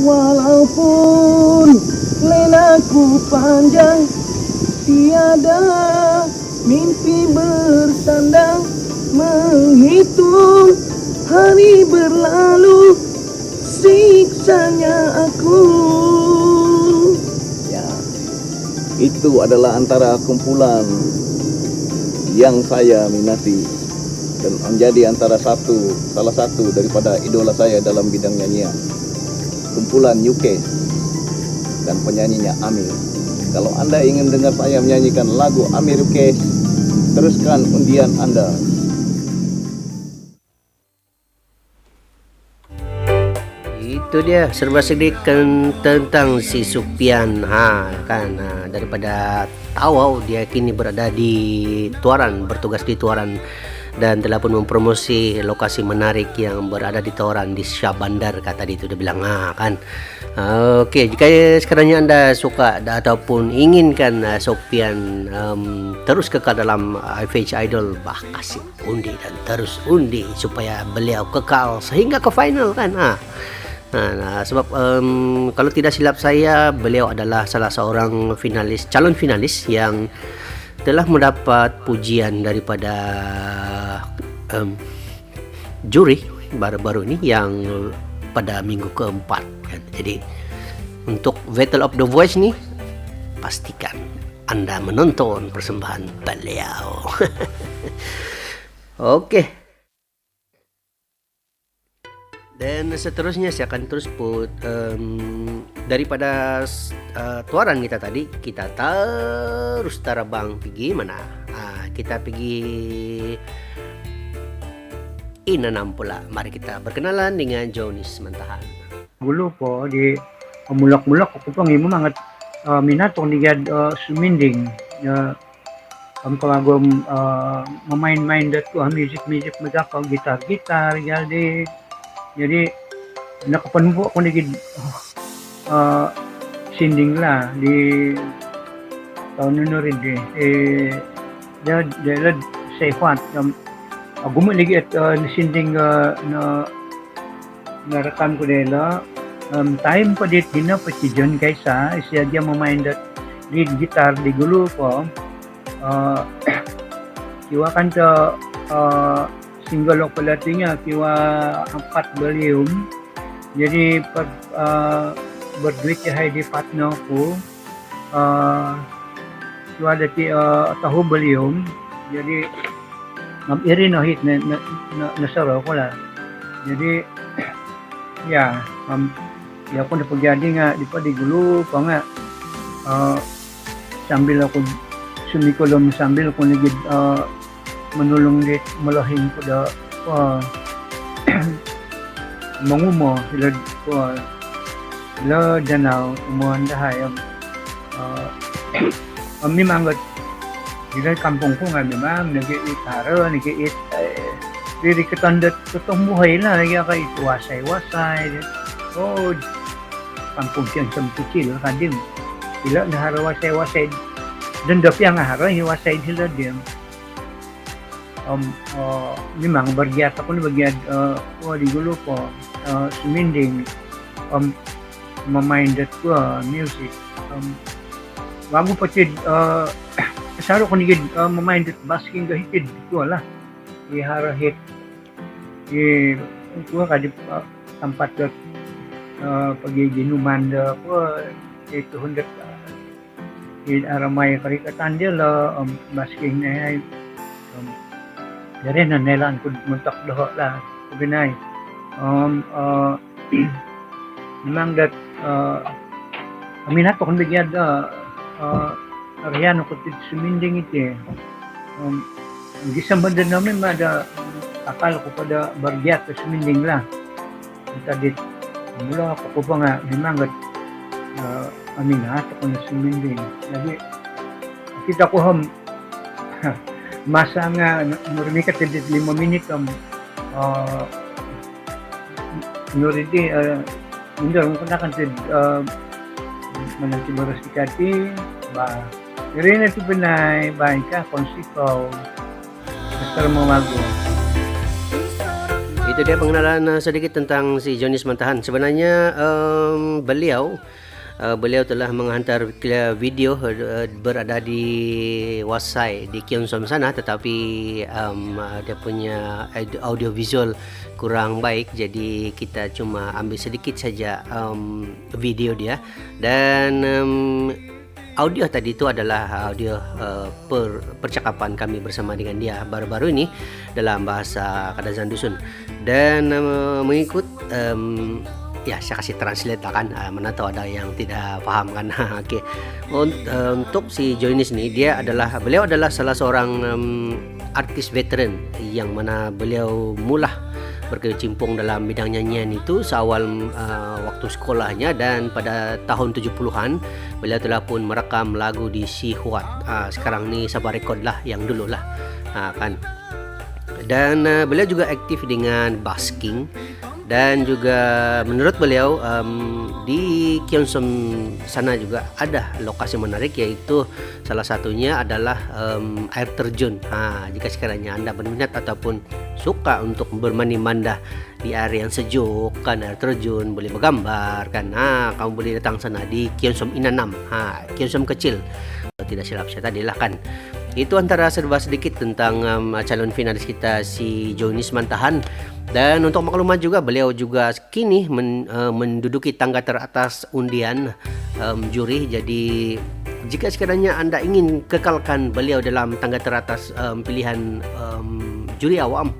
Walaupun lenaku panjang, tiada mimpi bersandang, menghitung hari berlalu, siksanya aku. Ya, itu adalah antara kumpulan yang saya minati dan menjadi antara salah satu daripada idola saya dalam bidang nyanyian. Kumpulan UK dan penyanyinya Amir. Kalau Anda ingin dengar saya menyanyikan lagu Amir UK, teruskan undian Anda. Itu dia serba sedikit tentang si Supian daripada Tawau. Dia kini berada di Tuaran, bertugas di Tuaran dan telah pun mempromosi lokasi menarik yang berada di Tuaran di Syah Bandar, kata dia itu dia bilang kan. Okey, jika sekiranya Anda suka ataupun inginkan Supian terus kekal dalam FH Idol, kasih undi dan terus undi supaya beliau kekal sehingga ke final kan. Sebab kalau tidak silap saya, beliau adalah salah seorang calon finalis yang telah mendapat pujian daripada juri baru-baru ini yang pada minggu keempat kan. Jadi untuk Battle of the Voice ni, pastikan Anda menonton persembahan beliau. Okey. Dan seterusnya saya akan terus put daripada Tuaran kita tadi, kita terus terbang pergi mana? Kita pergi Inanam pula. Mari kita berkenalan dengan Jonis Mantahan. Dulu po di mulak-mulak ako pang imo mga minato ni gad suminding ang pagagom mamain-main datu music magakaw gitar jadi nakapanbo ako ni gid sinding la di tahun nino rin dia sefat gumuligi at sinding na narekam ko nila. Time pa dit din na pati John Kaisa, siya dia memain lead gitar di gulu ko. Kiwa kan to single ko latinya kiwa 4 volume. Jadi pag berduit ya di partner ko kiwa dati tahu volume. Jadi iri no hit na nasaro ko la. Jadi ya ya ako napagyadi nga di pa di gulo pa nga sambil ako sumikolom sambil ako nagid manulong dit malahin ko da mangumo sila ko sila danaw umuhan dahay mi mangot sila kampung ko nga memang nag-iitaro nag-iit diri ketandat ketong buhay na lagi ka itu wasay oh kampung yang kecil kadim sila nahara wasay dendap yang nahara wasay sila dim memang bergiat ako na bagiat di gulo ko suminding mamaindat ko music bago pati kasaro ko nigid mamaindat basking gahitid ko lah ihara hit ko kadip tempat pagiginuman da ko itu hendak aramay karikatan dia la basking na ay dari na nelan ko muntak doho la kubinay memang dat aminat ko kung bigyan Ariano ko suminding iti gisang banda namin ada akal ko pada bergiat ke suminding lah tadi mula ako pa nga memang aminat ako na suminding jadi kita ko masa nga nurmikat 5 minit nuridi hindi ko na kan mananti baras ikati ba rin ito pinay bahay ka konsikaw Mr. Mamago. Itu dia pengenalan sedikit tentang si Jonis Mantahan. Sebenarnya beliau telah menghantar video berada di Wasai di Kyeonsom sana, tetapi dia punya audio visual kurang baik, jadi kita cuma ambil sedikit saja video dia dan audio tadi itu adalah audio percakapan kami bersama dengan dia baru-baru ini dalam bahasa Kadazan Dusun dan mengikut ya saya kasih translate lah kan, mana tahu ada yang tidak paham kan. Oke. Untuk si Jonis ini beliau adalah salah seorang artis veteran yang mana beliau mula berkecimpung dalam bidang nyanyian itu seawal waktu sekolahnya, dan pada tahun 70-an beliau telah pun merekam lagu di Si Huat. Sekarang ni Sabah Record lah yang dulu lah kan. Dan beliau juga aktif dengan basking, dan juga menurut beliau di Kyeonsom sana juga ada lokasi menarik, yaitu salah satunya adalah air terjun. Jika sekiranya Anda berminat ataupun suka untuk bermandi-manda di air yang sejuk kan, air terjun, boleh bergambar kan, kamu boleh datang sana di Kyeonsom Inanam, Kyeonsom kecil kalau tidak silap saya tadi lah kan. Itu antara serba sedikit tentang calon finalis kita si Jonis Mantahan. Dan untuk maklumat juga, beliau juga kini menduduki tangga teratas undian juri. Jadi jika sekiranya Anda ingin kekalkan beliau dalam tangga teratas pilihan juri awam,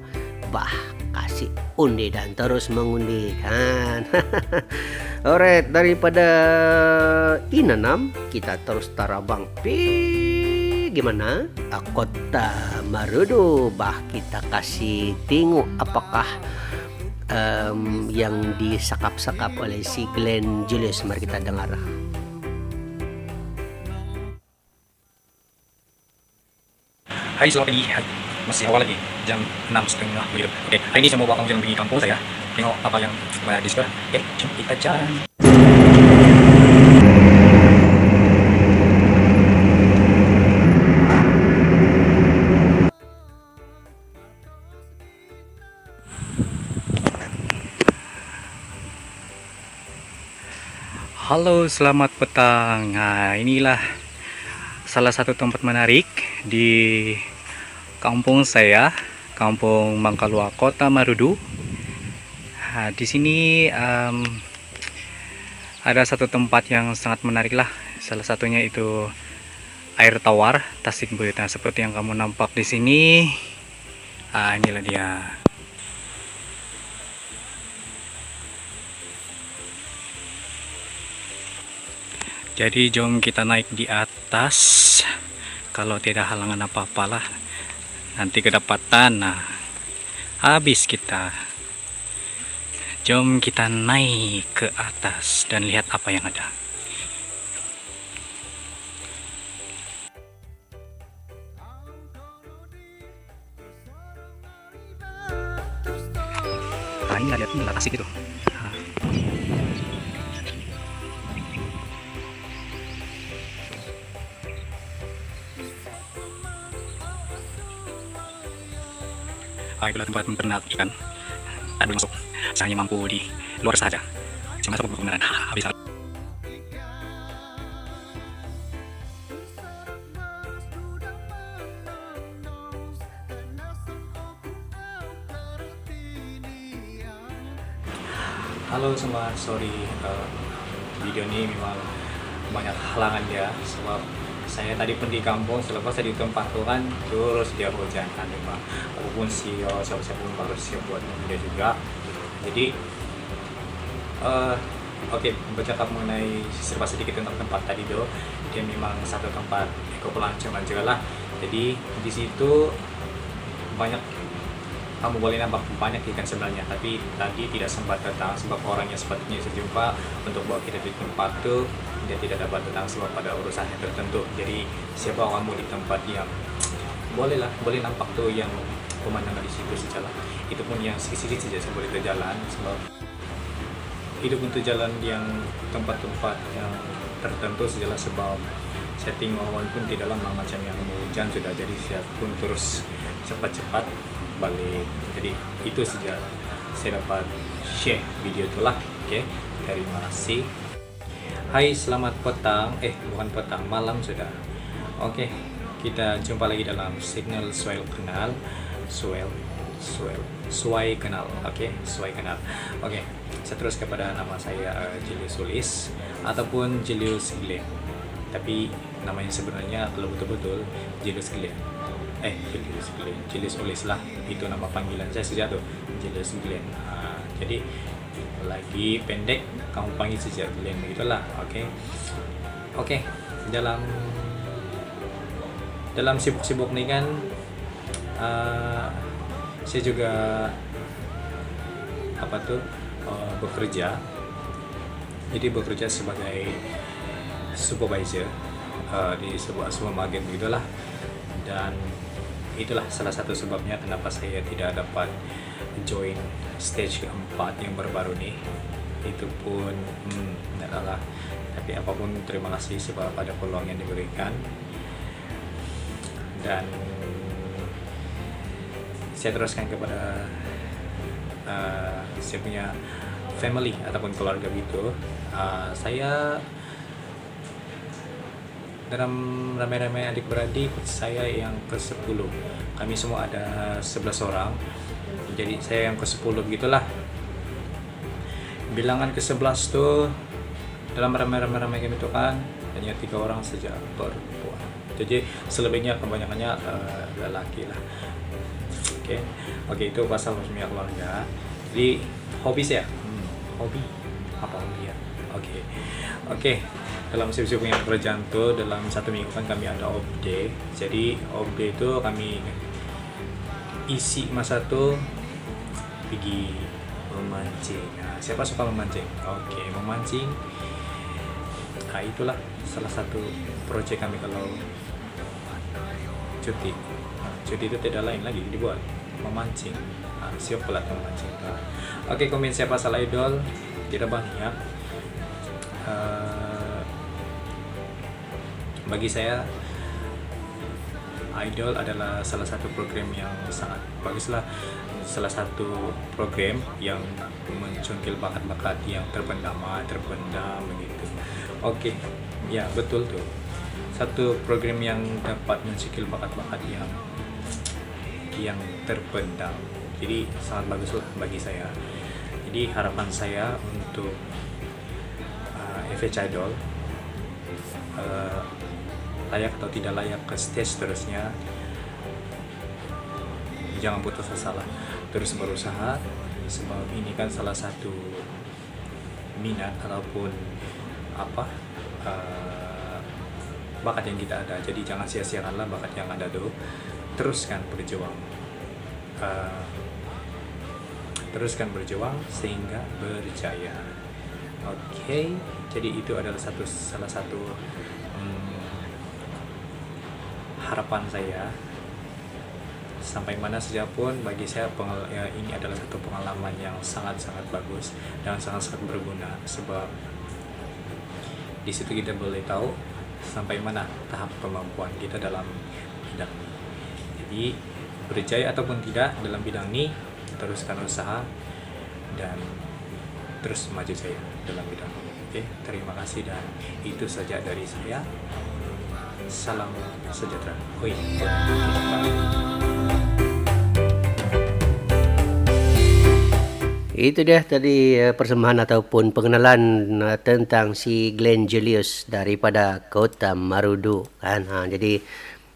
kasih undi dan terus mengundi kan. Alright, daripada Inanam kita terus tarabang gimana? Kota Marudu. Kita kasih tengok apakah yang disakap-sakap oleh si Glenn Julius. Mari kita dengar. Hai, selamat pagi. Masih awal lagi, jam 6:30 begitu. Oke, hari ini saya mau bawa kamu jalan pergi kampung saya. Tengok apa yang di sekolah. Oke, jom kita jalan. Halo, selamat petang. Nah, inilah salah satu tempat menarik di kampung saya, Kampung Mangkalua, Kota Marudu. Nah, di sini ada satu tempat yang sangat menarik lah. Salah satunya itu air tawar Tasik Beuit. Nah, seperti yang kamu nampak di sini. Inilah dia. Jadi jom kita naik di atas. Kalau tidak halangan apa-apalah, nanti kedapatan. Nah, habis kita. Jom kita naik ke atas dan lihat apa yang ada. Nah, ini lihat ini Tasik itu. Itulah tempat mempernak ikan. Tak boleh masuk, saya hanya mampu di luar saja. Saya masuk ke beneran, habis. Halo semua, sorry video ini memang banyak halangan ya, sebab saya tadi pergi kampung, selepas saya di tempat tuh kan terus dia hujan kan, memang apapun siapa pun harus siap buat video juga. Jadi oke, bercakap mengenai sedikit tentang tempat tadi tuh, dia memang satu tempat ekopelancongan juga lah. Jadi di situ banyak, kamu boleh nampak banyak ikan sebenarnya, tapi tadi tidak sempat datang sebab orang yang sepatutnya sejumpa untuk bawa kita di tempat tuh dia tidak dapat datang sebab pada urusannya tertentu. Jadi siapa kamu di tempat yang boleh nampak tuh yang pemandangan di situ saja lah. Itu pun yang sedikit saja boleh berjalan, sebab hidup untuk jalan yang tempat-tempat yang tertentu sajalah, sebab setting awan pun tidak lama macam yang hujan sudah, jadi saya pun terus cepat-cepat balik. Jadi itu saja saya dapat share video itulah. Oke, terima kasih. Hai, selamat petang, bukan petang, malam sudah. Oke, kita jumpa lagi dalam Signal Swell Kenal. Sway Kenal. Oke, Sway Kenal. Oke, saya terus kepada nama saya Julius Ulis ataupun Julius Glenn. Tapi namanya sebenarnya kalau betul-betul Julius Glenn. Julius Ulis lah, itu nama panggilan saya sejak tuh, Julius Glenn. Jadi lagi pendek kamu panggil saja Glenn, begitulah. Oke, dalam sibuk-sibuk nih kan, saya juga bekerja. Jadi bekerja sebagai supervisor di sebuah supermarket begitulah. Dan itulah salah satu sebabnya kenapa saya tidak dapat join stage keempat yang baru-baru nih. Itu pun adalah, tapi apapun terima kasih sebab ada peluang yang diberikan. Dan saya teruskan kepada saya punya family ataupun keluarga gitu. Saya dalam ramai-ramai adik-beradik saya yang ke-10. Kami semua ada 11 orang. Jadi saya yang ke-10 begitulah. Bilangan ke-11 tuh dalam ramai-ramai kami itu kan hanya 3 orang saja perempuan. Jadi selebihnya kebanyakannya lelaki lah. Oke, itu pasal punya keluarga. Jadi hobi saya. Hobi ya? Oke. Dalam sibuk-sibuknya pekerjaan tuh dalam 1 minggu kan kami ada off day. Jadi off day itu kami isi masa tuh pergi memancing. Siapa suka memancing? Oke, memancing. Itulah salah satu proyek kami kalau cuti. Cuti itu tidak lain lagi dibuat memancing. Siap pelat memancing. Oke, komen siapa salah idol? Tidak banyak. Bagi saya idol adalah salah satu program yang sangat baguslah, salah satu program yang mencungkil bakat-bakat yang terpendam begitu. Oke, ya betul tuh. Satu program yang dapat men-skill bakat-bakat yang terpendam. Jadi sangat bagus lah bagi saya. Jadi harapan saya untuk FH Idol layak atau tidak layak ke stage terusnya, jangan putus asa lah, terus berusaha, sebab ini kan salah satu minat ataupun bakat yang kita ada. Jadi jangan sia-siakanlah bakat yang ada tuh, teruskan berjuang sehingga berjaya. Oke, jadi itu adalah salah satu harapan saya. Sampai mana saja pun bagi saya ini adalah satu pengalaman yang sangat-sangat bagus dan sangat-sangat berguna, sebab di situ kita boleh tahu sampai mana tahap kemampuan kita dalam bidang ini. Jadi berjaya ataupun tidak dalam bidang ini, teruskan usaha dan terus maju saya dalam bidang ini. Oke, terima kasih dan itu saja dari saya. Salam sejahtera. Itu dia tadi persembahan ataupun pengenalan tentang si Glenn Julius daripada Kota Marudu kan. Jadi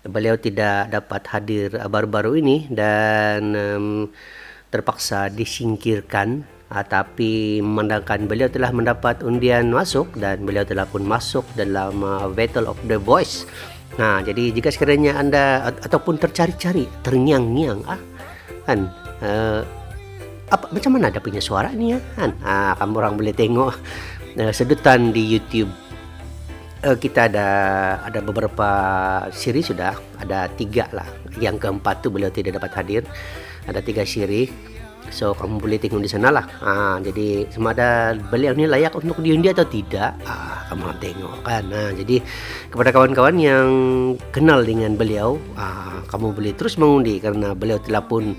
beliau tidak dapat hadir baru-baru ini dan terpaksa disingkirkan, tapi memandangkan beliau telah mendapat undian masuk dan beliau telah pun masuk dalam Battle of the Voice. Nah, jadi jika sekiranya Anda ataupun tercari-cari, terngiang-ngiang kan macam mana ada punya suara ni kan? Kamu orang boleh tengok sedutan di YouTube. Kita ada beberapa siri sudah, ada 3 lah. Yang keempat tu beliau tidak dapat hadir. Ada 3 siri. So kamu boleh tengok di sana lah. Jadi semada beliau ni layak untuk diundi atau tidak, kamu tengok kan. Jadi kepada kawan-kawan yang kenal dengan beliau, kamu boleh terus mengundi karena beliau telah pun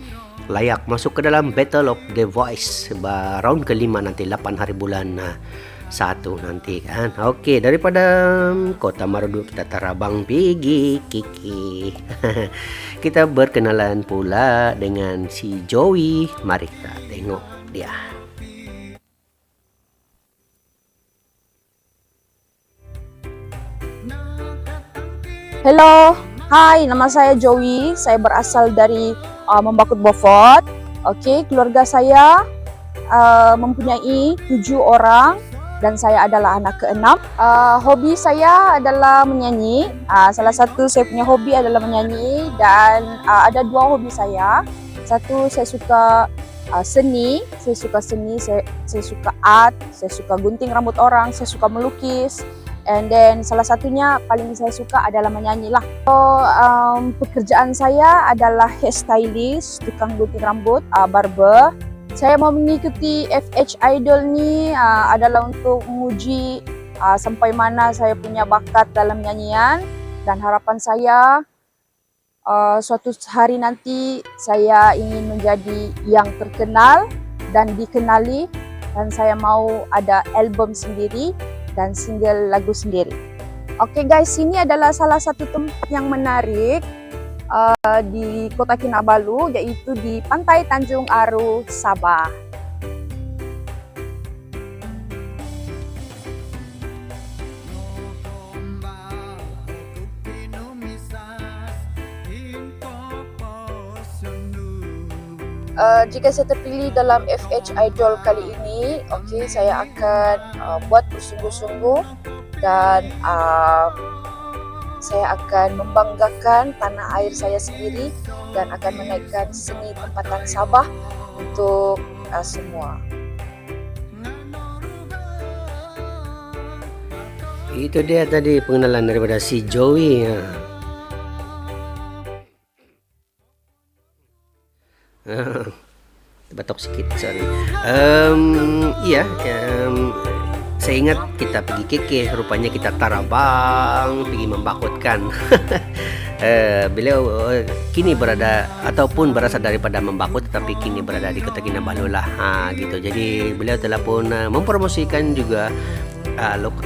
layak masuk ke dalam Battle of the Voice round ke-5 nanti 8 hari bulan 1 nanti kan. Okey, daripada Kota Marudu kita terabang pergi Kiki. Kita berkenalan pula dengan si Joey. Mari kita tengok dia. Hello, hai, nama saya Joey. Saya berasal dari Membakut Beaufort. Okey, keluarga saya mempunyai 7 orang dan saya adalah anak ke-6. Hobi saya adalah menyanyi. Salah satu saya punya hobi adalah menyanyi dan ada 2 hobi saya. Satu, saya suka seni. Saya suka art, saya suka gunting rambut orang, saya suka melukis. And then salah satunya paling saya suka adalah menyanyi lah. So, pekerjaan saya adalah hairstylist, tukang gunting rambut, barber. Saya mau mengikuti FH Idol ni adalah untuk menguji sampai mana saya punya bakat dalam nyanyian. Dan harapan saya suatu hari nanti saya ingin menjadi yang terkenal dan dikenali. Dan saya mau ada album sendiri dan single lagu sendiri. Oke guys, ini adalah salah satu tempat yang menarik di Kota Kinabalu, yaitu di Pantai Tanjung Aru, Sabah. Jika saya terpilih dalam FH Idol kali ini, saya akan buat bersungguh-sungguh dan saya akan membanggakan tanah air saya sendiri dan akan menaikkan seni tempatan Sabah untuk semua. Itu dia tadi pengenalan daripada si Joey. Batok sikit, sorry. Saya ingat kita pergi keke, rupanya kita tarabang pergi membakutkan. Beliau kini berada ataupun berasal daripada Membakut, tetapi kini berada di Kota Kinabalu lah, gitu. Jadi beliau telah pun mempromosikan juga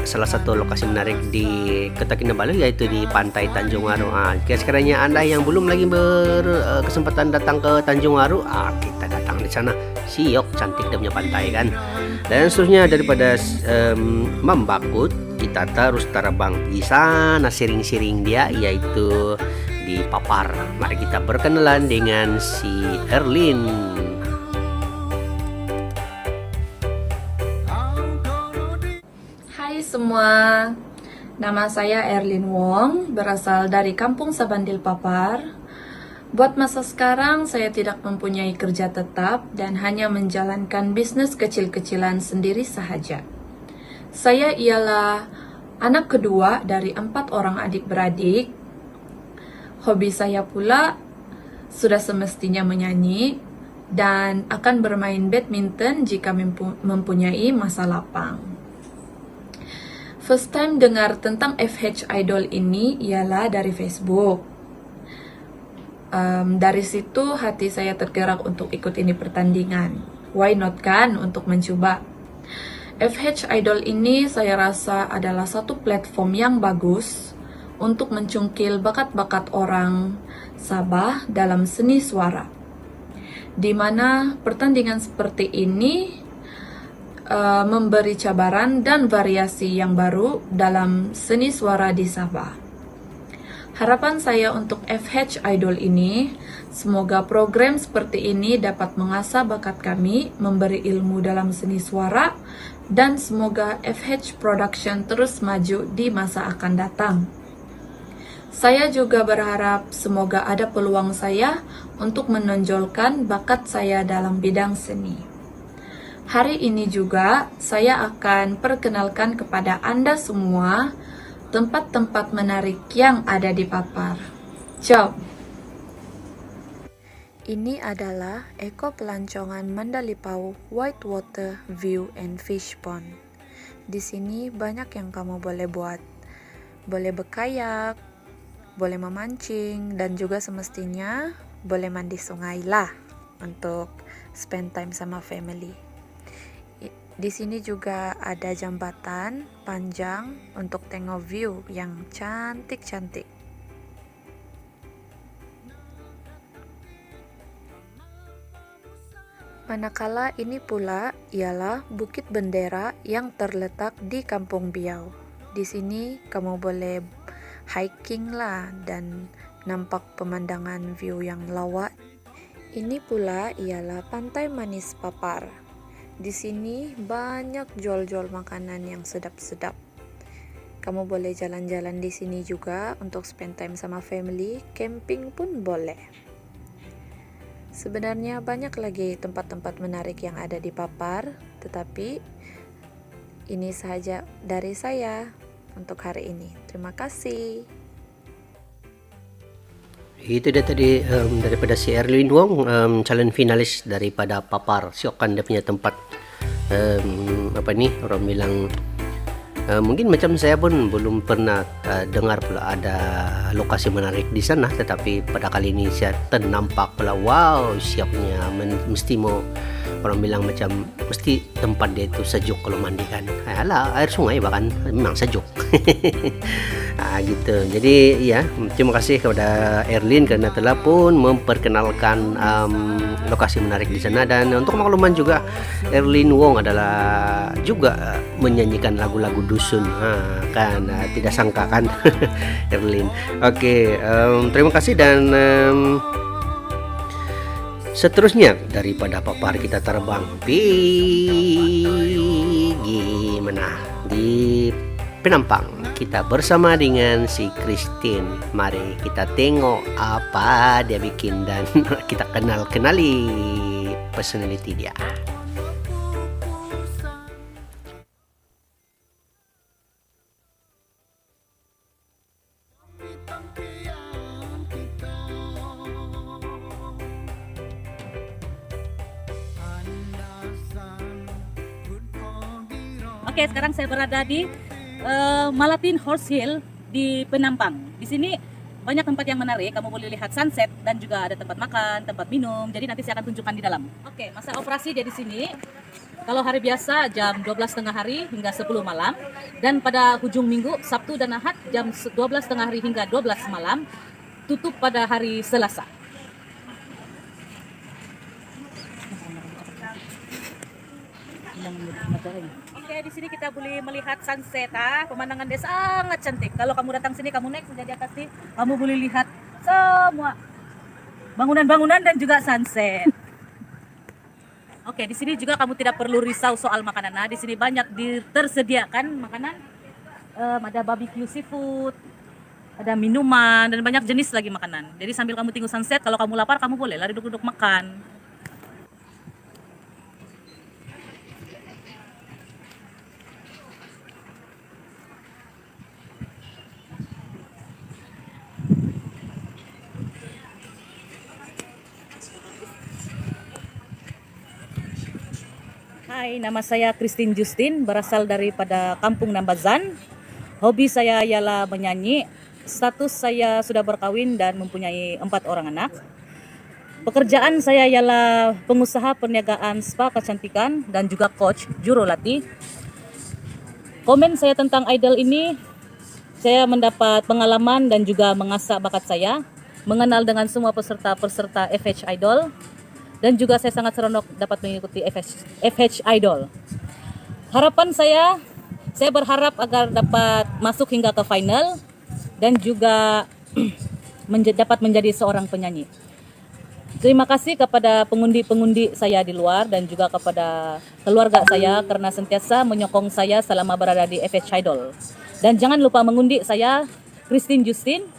salah satu lokasi menarik di Kota Kinabalu, yaitu di Pantai Tanjung Aru. Jika sekiranya Anda yang belum lagi berkesempatan datang ke Tanjung Aru, kita datang di sana. Siok, cantik dia punya pantai kan. Dan seterusnya daripada Membakut, kita terus terbang di sana siring-siring dia, yaitu di Papar. Mari kita berkenalan dengan si Erlin. Hai semua, nama saya Erlin Wong, berasal dari Kampung Sabandil Papar. Buat masa sekarang, saya tidak mempunyai kerja tetap dan hanya menjalankan bisnis kecil-kecilan sendiri sahaja. Saya ialah anak kedua dari 4 orang adik-beradik. Hobi saya pula sudah semestinya menyanyi dan akan bermain badminton jika mempunyai masa lapang. First time dengar tentang FH Idol ini ialah dari Facebook. Dari situ hati saya tergerak untuk ikut ini pertandingan. Why not kan untuk mencoba? FH Idol ini saya rasa adalah satu platform yang bagus untuk mencungkil bakat-bakat orang Sabah dalam seni suara. Di mana pertandingan seperti ini memberi cabaran dan variasi yang baru dalam seni suara di Sabah. Harapan saya untuk FH Idol ini, semoga program seperti ini dapat mengasah bakat kami, memberi ilmu dalam seni suara, dan semoga FH Production terus maju di masa akan datang. Saya juga berharap semoga ada peluang saya untuk menonjolkan bakat saya dalam bidang seni. Hari ini juga saya akan perkenalkan kepada Anda semua tempat-tempat menarik yang ada di Papar. Ciao. Ini adalah Eko Pelancongan Mandalipau Whitewater View and Fish Pond. Di sini banyak yang kamu boleh buat. Boleh berkayak, boleh memancing, dan juga semestinya boleh mandi sungai lah untuk spend time sama family. Di sini juga ada jembatan panjang untuk tengok view yang cantik-cantik. Manakala ini pula ialah Bukit Bendera yang terletak di Kampung Biau. Di sini kamu boleh hiking lah dan nampak pemandangan view yang lawak. Ini pula ialah Pantai Manis Papar. Di sini banyak jual-jual makanan yang sedap-sedap. Kamu boleh jalan-jalan di sini juga untuk spend time sama family, camping pun boleh. Sebenarnya banyak lagi tempat-tempat menarik yang ada di Papar, tetapi ini sahaja dari saya untuk hari ini. Terima kasih. Itu dia tadi daripada si Erlin Wong, calon finalis daripada Papar. Siokan dia punya tempat orang bilang mungkin macam saya pun belum pernah dengar pula ada lokasi menarik di sana, tetapi pada kali ini saya ternampak pula, wow, siapnya mesti mau orang bilang macam mesti tempat dia itu sejuk kalau mandi kan. Alah, air sungai bahkan memang sejuk. Gitu. Jadi ya, terima kasih kepada Erlin karena telah pun memperkenalkan lokasi menarik di sana. Dan untuk makluman juga, Erlin Wong adalah juga menyanyikan lagu-lagu dusun. Tidak sangka kan Erlin. Oke, terima kasih. Dan seterusnya daripada Papar kita terbang pergi mana di Penampang. Kita bersama dengan si Christine. Mari kita tengok apa dia bikin dan kita kenali personality dia. Oke, sekarang saya berada di Malatin Horse Hill di Penampang. Di sini banyak tempat yang menarik. Kamu boleh lihat sunset dan juga ada tempat makan, tempat minum. Jadi nanti saya akan tunjukkan di dalam. Oke, masa operasi dia di sini Kalau hari biasa jam 12 tengah hari hingga 10 malam. Dan pada hujung minggu, Sabtu dan Ahad jam 12 tengah hari hingga 12 malam. Tutup pada hari Selasa. Oke, di sini kita boleh melihat sunset. Pemandangan dia sangat cantik. Kalau kamu datang sini, kamu naik saja di atas nih, kamu boleh lihat semua bangunan-bangunan dan juga sunset. Oke, di sini juga kamu tidak perlu risau soal makanan. Nah, di sini banyak tersediakan makanan. Ada barbecue seafood, ada minuman dan banyak jenis lagi makanan. Jadi sambil kamu tunggu sunset, kalau kamu lapar kamu boleh lari duduk-duduk makan. Hai, nama saya Christine Justin, berasal daripada Kampung Nambazan. Hobi saya ialah menyanyi. Status saya sudah berkawin dan mempunyai 4 orang anak. Pekerjaan saya ialah pengusaha perniagaan spa kecantikan dan juga coach jurulatih. Komen saya tentang idol ini, saya mendapat pengalaman dan juga mengasah bakat saya, mengenal dengan semua peserta-peserta FH Idol. Dan juga saya sangat seronok dapat mengikuti FH Idol. Harapan saya berharap agar dapat masuk hingga ke final dan juga dapat menjadi seorang penyanyi. Terima kasih kepada pengundi-pengundi saya di luar dan juga kepada keluarga saya karena sentiasa menyokong saya selama berada di FH Idol. Dan jangan lupa mengundi saya, Christine Justin.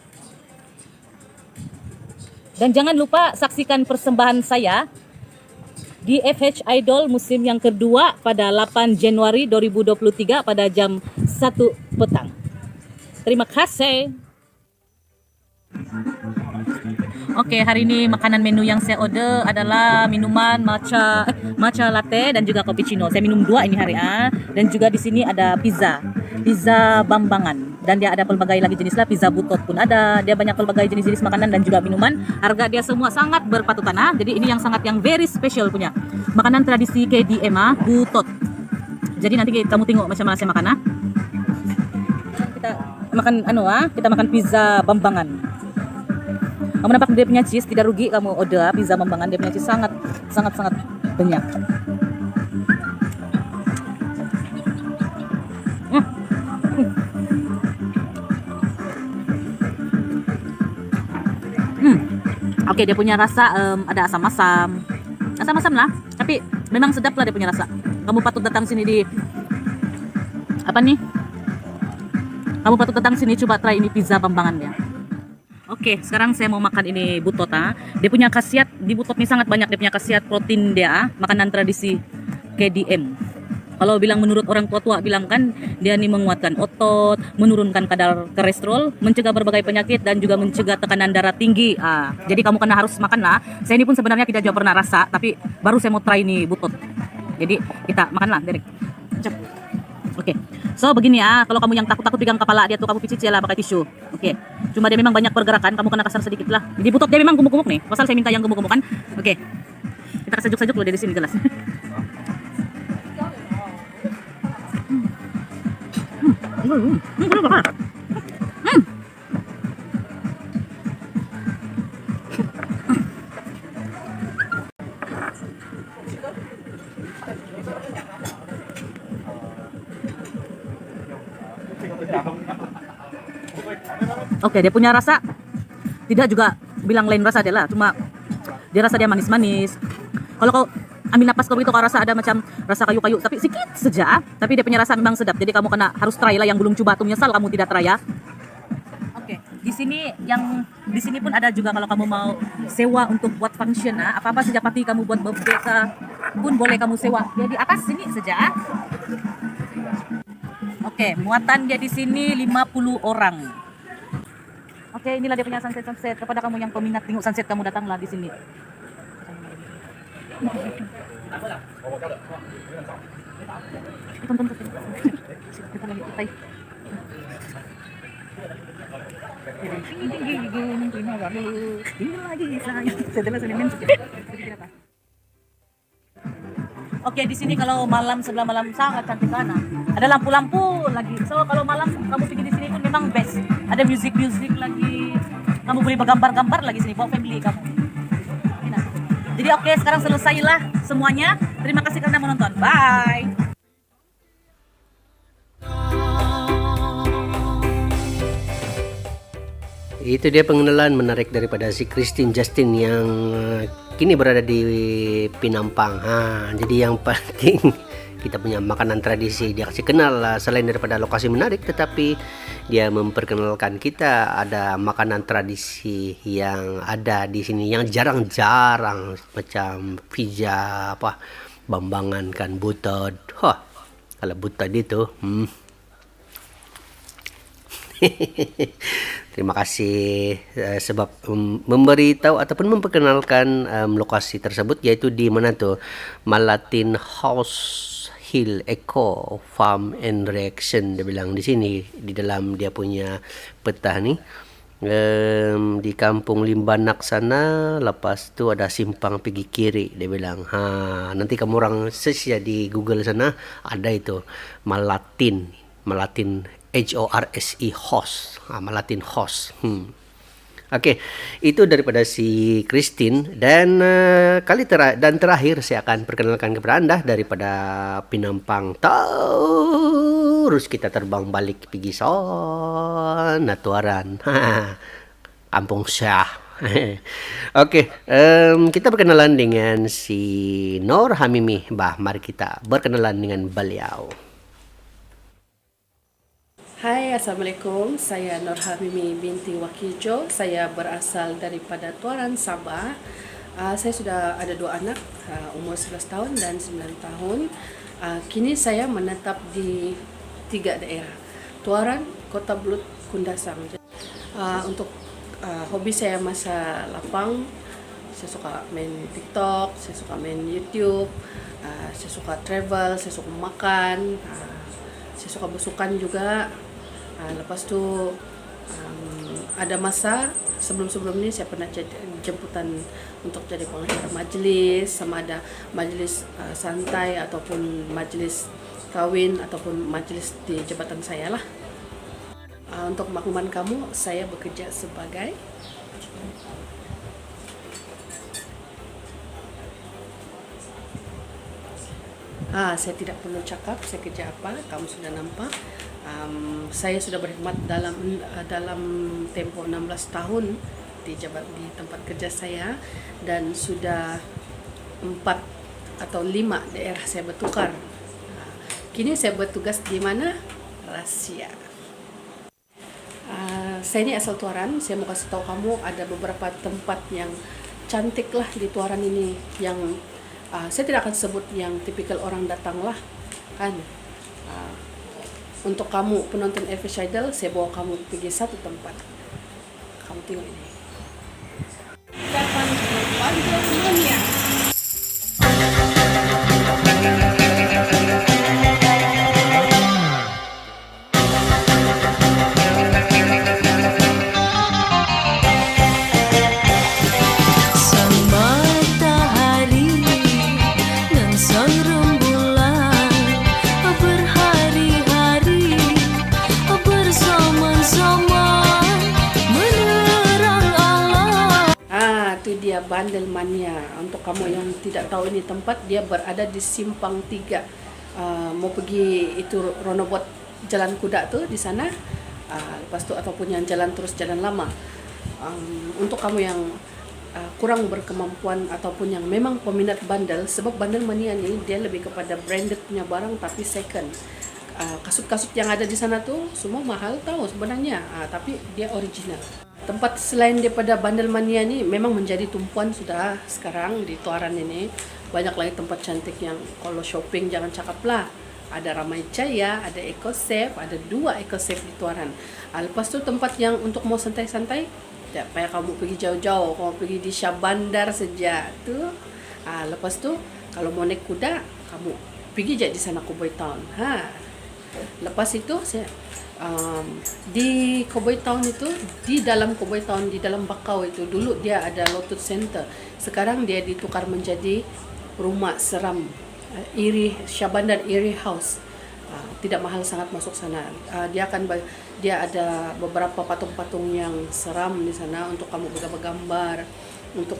Dan jangan lupa saksikan persembahan saya di FH Idol musim yang kedua pada 8 Januari 2023 pada jam 1 petang. Terima kasih. Oke, hari ini makanan menu yang saya order adalah minuman matcha latte dan juga cappuccino. Saya minum 2 ini hari dan juga di sini ada pizza Bambangan dan dia ada pelbagai lagi jenis lah, pizza butot pun ada. Dia banyak pelbagai jenis-jenis makanan dan juga minuman. Harga dia semua sangat berpatutan Jadi ini yang very special punya makanan tradisi KDM butot. Jadi nanti kamu tengok macam mana saya makan Kita makan kita makan pizza Bambangan. Kamu nampak dia punya cheese, tidak rugi kamu order pizza Bambangan, dia punya cheese sangat banyak. Oke, dia punya rasa ada asam-asam lah, tapi memang sedap lah dia punya rasa. Kamu patut datang sini Kamu patut datang sini coba try ini pizza Bambangan ya. Oke, sekarang saya mau makan ini butot Dia punya khasiat di butot ini sangat banyak, dia punya khasiat protein dia, makanan tradisi KDM. Kalau bilang menurut orang tua-tua bilang kan dia nih menguatkan otot, menurunkan kadar kolesterol, mencegah berbagai penyakit dan juga mencegah tekanan darah tinggi. Jadi kamu kena harus makan Saya ini pun sebenarnya tidak juga pernah rasa, tapi baru saya mau try ini butot. Jadi kita makanlah, Derek. Oke. So begini kalau kamu yang takut-takut pegang kepala dia tuh kamu picit lah pakai tisu. Oke. Cuma dia memang banyak pergerakan, kamu kena kasar sedikit lah. Jadi butot dia memang gemuk-gemuk nih. Pasal saya minta yang gemuk-gemuk kan. Oke. Kita sejuk-sejuk dulu dari sini gelas. Oke, dia punya rasa tidak juga bilang lain rasa dia lah, cuma dia rasa dia manis-manis. Kalau kau ambil napas kau begitu kau rasa ada macam rasa kayu-kayu tapi sedikit saja, tapi dia punya rasa memang sedap. Jadi kamu harus try lah, yang belum coba tuh menyesal kamu tidak try ya. Oke, di sini pun ada juga kalau kamu mau sewa untuk buat function apa-apa saja pati kamu buat birthday pun boleh kamu sewa. Dia di atas sini saja. Oke, muatan dia di sini 50 orang. Oke, inilah dia punya sunset. Kepada kamu yang peminat tengok sunset, kamu datanglah di sini. Oke, di sini kalau malam sebelah malam sangat cantik sana. Ada lampu-lampu lagi. So kalau malam kamu pergi di sini pun memang best. Ada music lagi. Kamu boleh bergambar-gambar lagi sini bawa family kamu. Nah. Jadi oke, sekarang selesailah semuanya. Terima kasih karena menonton. Bye. Itu dia pengenalan menarik daripada si Christine Justin yang kini berada di Penampang. Jadi yang penting kita punya makanan tradisi. Dia kasih kenal selain daripada lokasi menarik, tetapi dia memperkenalkan kita ada makanan tradisi yang ada di sini yang jarang-jarang, macam pizza apa, bambangan kan butod. Kalau butod itu terima kasih sebab memberitahu ataupun memperkenalkan lokasi tersebut, yaitu di mana tuh, Malatin House Hill Eco Farm and Reaction, dia bilang di sini di dalam dia punya peta nih, di Kampung Limbanak sana. Lepas tu ada simpang pergi kiri, dia bilang. Nanti kamu orang search ya di Google sana, ada itu Malatin HORSE House, Malatin House. Oke, itu daripada si Christine, dan terakhir saya akan perkenalkan kepada Anda daripada Penampang. Terus kita terbang balik pergi sana Tuaran, Kampung Syah. Oke, kita berkenalan dengan si Nur Hamimi. Mari kita berkenalan dengan beliau. Hai, Assalamualaikum. Saya Nur Hamimi binti Wakijo. Saya berasal daripada Tuaran, Sabah. Saya sudah ada 2 anak, umur 11 tahun dan 9 tahun. Kini saya menetap di 3 daerah. Tuaran, Kota Belud, Kundasang. Untuk hobi saya masa lapang, saya suka main TikTok, saya suka main YouTube, saya suka travel, saya suka makan, saya suka bersukan juga. Lepas tu ada masa sebelum-sebelum ni saya pernah jemputan untuk jadi pengacara majlis, sama ada majlis santai ataupun majlis kahwin ataupun majlis di jabatan saya lah. Untuk makluman kamu, saya bekerja sebagai saya tidak perlu cakap saya kerja apa, kamu sudah nampak. Saya sudah berkhidmat dalam tempoh 16 tahun di tempat kerja saya, dan sudah 4 atau 5 daerah saya bertukar. Kini saya bertugas di mana? Rahsia. Saya ini asal Tuaran. Saya mau kasih tahu kamu ada beberapa tempat yang cantik lah di Tuaran ini, yang saya tidak akan sebut yang tipikal orang datang lah kan. Untuk kamu penonton FH Idol, saya bawa kamu pergi satu tempat. Kamu tengok ini. Dia Bandel Mania. Untuk kamu yang tidak tahu ini tempat, dia berada di Simpang 3. Mau pergi itu Ronobot Jalan Kuda tuh di sana. Lepas tu ataupun yang jalan terus jalan lama. Untuk kamu yang kurang berkemampuan ataupun yang memang peminat bandel, sebab Bandel Mania ni dia lebih kepada branded punya barang tapi second. Kasut-kasut yang ada di sana tuh semua mahal tahu sebenarnya, tapi dia original. Tempat selain daripada Bandel Mania ni memang menjadi tumpuan sudah sekarang di Tuaran ini. Banyak lagi tempat cantik yang kalau shopping jangan cakap lah. Ada Ramai Jaya, ada EcoSafe, ada 2 EcoSafe di Tuaran. Lepas tu tempat yang untuk mau santai-santai, tak payah kamu pergi jauh-jauh, kamu pergi di Syah Bandar saja tu. Lepas tu kalau mau naik kuda, kamu pergi je di sana Cowboy Town. Lepas itu saya di Cowboy Town itu, di dalam Cowboy Town, di dalam Bakau itu dulu dia ada Lotus Center. Sekarang dia ditukar menjadi rumah seram Iri Syahbandar Iri House. Tidak mahal sangat masuk sana. Dia ada beberapa patung-patung yang seram di sana untuk kamu bergambar. Untuk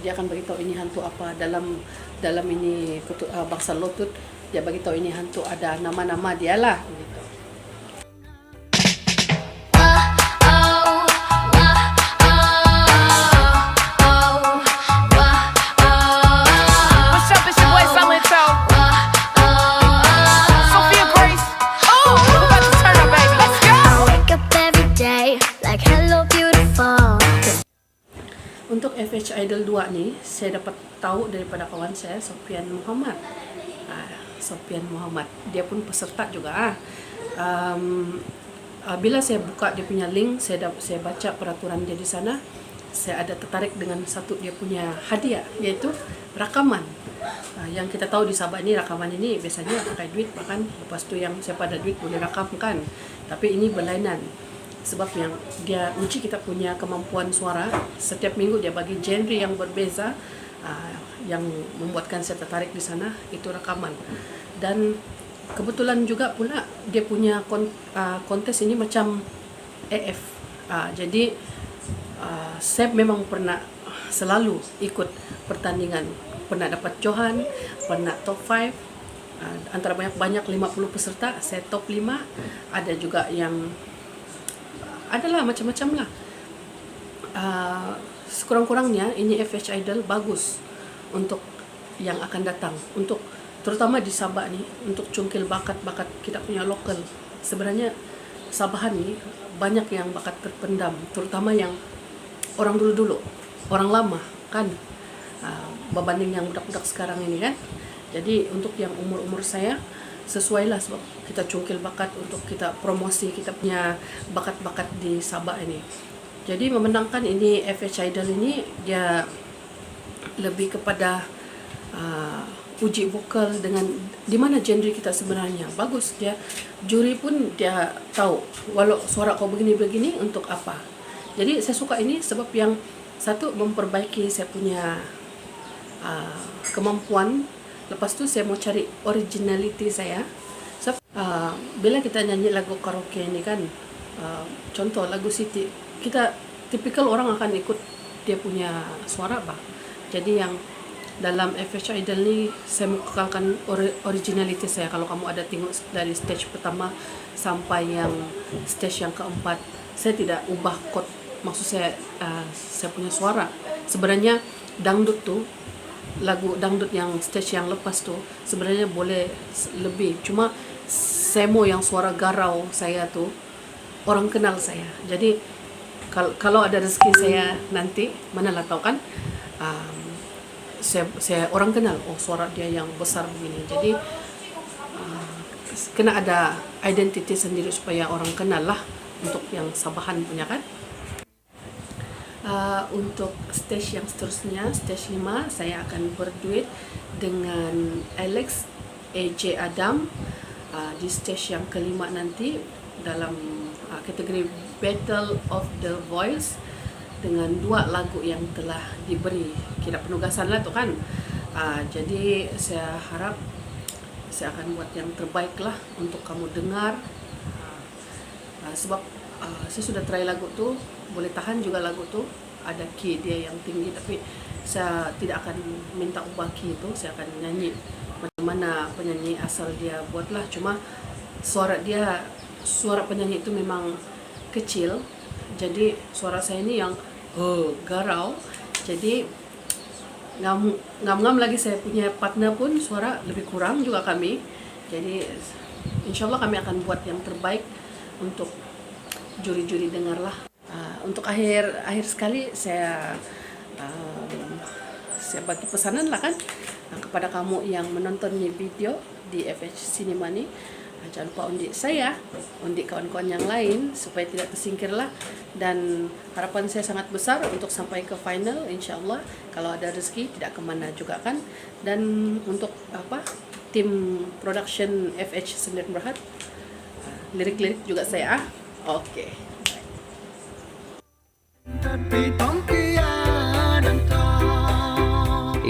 dia akan beritahu ini hantu apa dalam ini bangsa Lutut. Dia beritahu ini hantu, ada nama-nama dia lah gitu. Untuk FH Idol 2 nih, saya dapat tahu daripada kawan saya, Sofian Muhammad. Sofian Muhammad, dia pun peserta juga. Bila saya buka dia punya link, saya baca peraturan dia di sana, saya ada tertarik dengan satu dia punya hadiah, yaitu rakaman. Yang kita tahu di Sabah ini, rakaman ini biasanya pakai duit, bahkan lepas tu yang siapa ada duit boleh rakamkan. Tapi ini berlainan. Sebab yang dia uji kita punya kemampuan suara. Setiap minggu dia bagi genre yang berbeza, yang membuatkan saya tertarik di sana, itu rakaman. Dan kebetulan juga pula dia punya kontes ini macam AF. Jadi saya memang pernah selalu ikut pertandingan, pernah dapat Johan, pernah top 5, antara banyak 50 peserta, saya top 5. Ada juga yang adalah macam-macam lah. Sekurang-kurangnya ini FH Idol bagus untuk yang akan datang, untuk terutama di Sabah nih, untuk cungkil bakat-bakat kita punya lokal. Sebenarnya Sabahan nih banyak yang bakat terpendam, terutama yang orang dulu-dulu, orang lama kan, berbanding yang budak-budak sekarang ini kan. Jadi untuk yang umur-umur saya, sesuailah sebab kita cungkil bakat untuk kita promosi kita punya bakat-bakat di Sabah ini. Jadi memenangkan ini FH Idol ini, dia lebih kepada uji vokal dengan di mana genre kita sebenarnya bagus. Dia juri pun dia tahu walau suara kau begini-begini untuk apa. Jadi saya suka ini sebab yang satu memperbaiki saya punya kemampuan. Lepas tu saya mau cari originality saya. So, bila kita nyanyi lagu karaoke ini kan, contoh lagu Siti, kita tipikal orang akan ikut dia punya suara bah. Jadi yang dalam FH Idol ni saya mau kekalkan originality saya. Kalau kamu ada tengok dari stage pertama sampai yang stage yang keempat, saya tidak ubah chord. Maksud saya punya suara. Sebenarnya dangdut tu, lagu dangdut yang stage yang lepas tu sebenarnya boleh lebih, cuma saya mau yang suara garau saya tu orang kenal saya. Jadi kalau ada rezeki saya nanti, manalah tahu kan, saya orang kenal, oh suara dia yang besar begini. Jadi kena ada identiti sendiri supaya orang kenal lah untuk yang Sabahan punya kan. Untuk stage yang seterusnya, stage 5, saya akan berduet dengan Alex AJ Adam di stage yang kelima nanti dalam kategori Battle of the Voice dengan 2 lagu yang telah diberi kira penugasan lah tu kan. Jadi saya harap saya akan buat yang terbaik lah untuk kamu dengar, sebab saya sudah try lagu tu, boleh tahan juga lagu tu, ada key dia yang tinggi, tapi saya tidak akan minta ubah key itu, saya akan nyanyi macam mana penyanyi asal dia buatlah. Cuma suara penyanyi itu memang kecil, jadi suara saya ini yang garau, jadi ngam lagi saya punya partner pun suara lebih kurang juga kami. Jadi insyaallah kami akan buat yang terbaik untuk juri-juri dengarlah. Untuk akhir sekali saya bagi pesanan lah kan kepada kamu yang menonton video di FH Cinema ni. Jangan lupa undi saya, undi kawan-kawan yang lain supaya tidak tersingkirlah. Dan harapan saya sangat besar untuk sampai ke final, insyaAllah. Kalau ada rezeki tidak kemana juga kan. Dan untuk tim production FH Sendirian Berhad, lirik-lirik juga saya. Oke.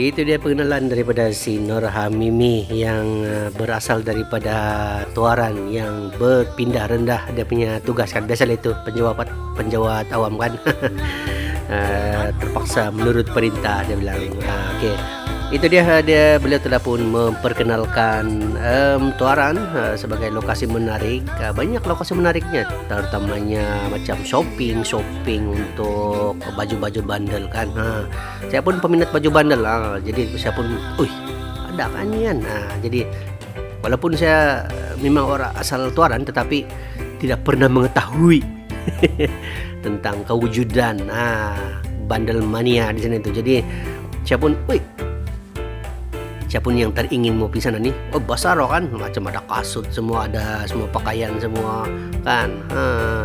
Itu dia pengenalan daripada si Nur Hamimi yang berasal daripada Tuaran yang berpindah rendah dia punya tugas kan. Biasalah itu penjawat awam kan. Terpaksa menurut perintah dia bilang. Okey. Itu dia beliau telah pun memperkenalkan Tuaran sebagai lokasi menarik. Banyak lokasi menariknya, terutamanya macam shopping untuk baju-baju bandel kan. Saya pun peminat baju bandel. Jadi saya pun, ada kan ni kan. Jadi walaupun saya memang orang asal Tuaran, tetapi tidak pernah mengetahui tentang kewujudan bandel mania di sana itu. Jadi saya pun, siapapun yang teringin mau pergi sana nih, Basaro kan, macam ada kasut semua, ada semua pakaian semua kan,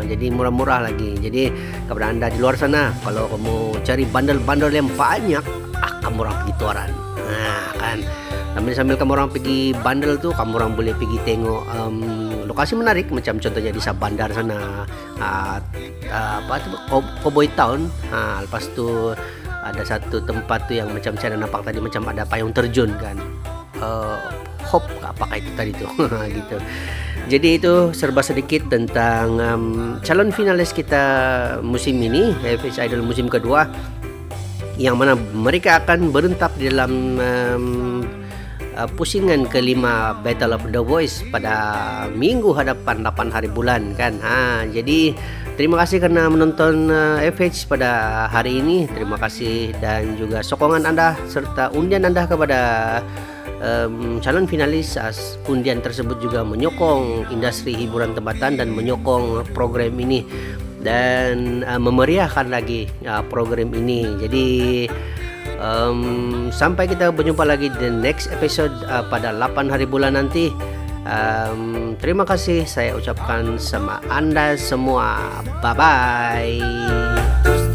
jadi murah-murah lagi. Jadi kepada anda di luar sana, kalau kamu cari bandel-bandel yang banyak, kamu orang pergi Tuaran, kan. Sambil kamu orang pergi bandel tuh, kamu orang boleh pergi tengok lokasi menarik, macam contohnya di Sabandar sana, Cowboy Town. Lepas tu ada satu tempat tu yang macam saya nampak tadi, macam ada payung terjun kan, Hope apakah itu tadi tu. Gitu. Jadi itu serba sedikit tentang calon finalis kita musim ini, FH Idol musim kedua, yang mana mereka akan berentap di dalam pusingan kelima Battle of the Voice pada minggu hadapan 8 hari bulan kan. Jadi terima kasih karena menonton FH pada hari ini. Terima kasih dan juga sokongan anda serta undian anda kepada calon finalis. Undian tersebut juga menyokong industri hiburan tempatan dan menyokong program ini dan memeriahkan lagi program ini. Jadi sampai kita berjumpa lagi di next episode pada 8 hari bulan nanti. Terima kasih saya ucapkan sama anda semua. Bye bye.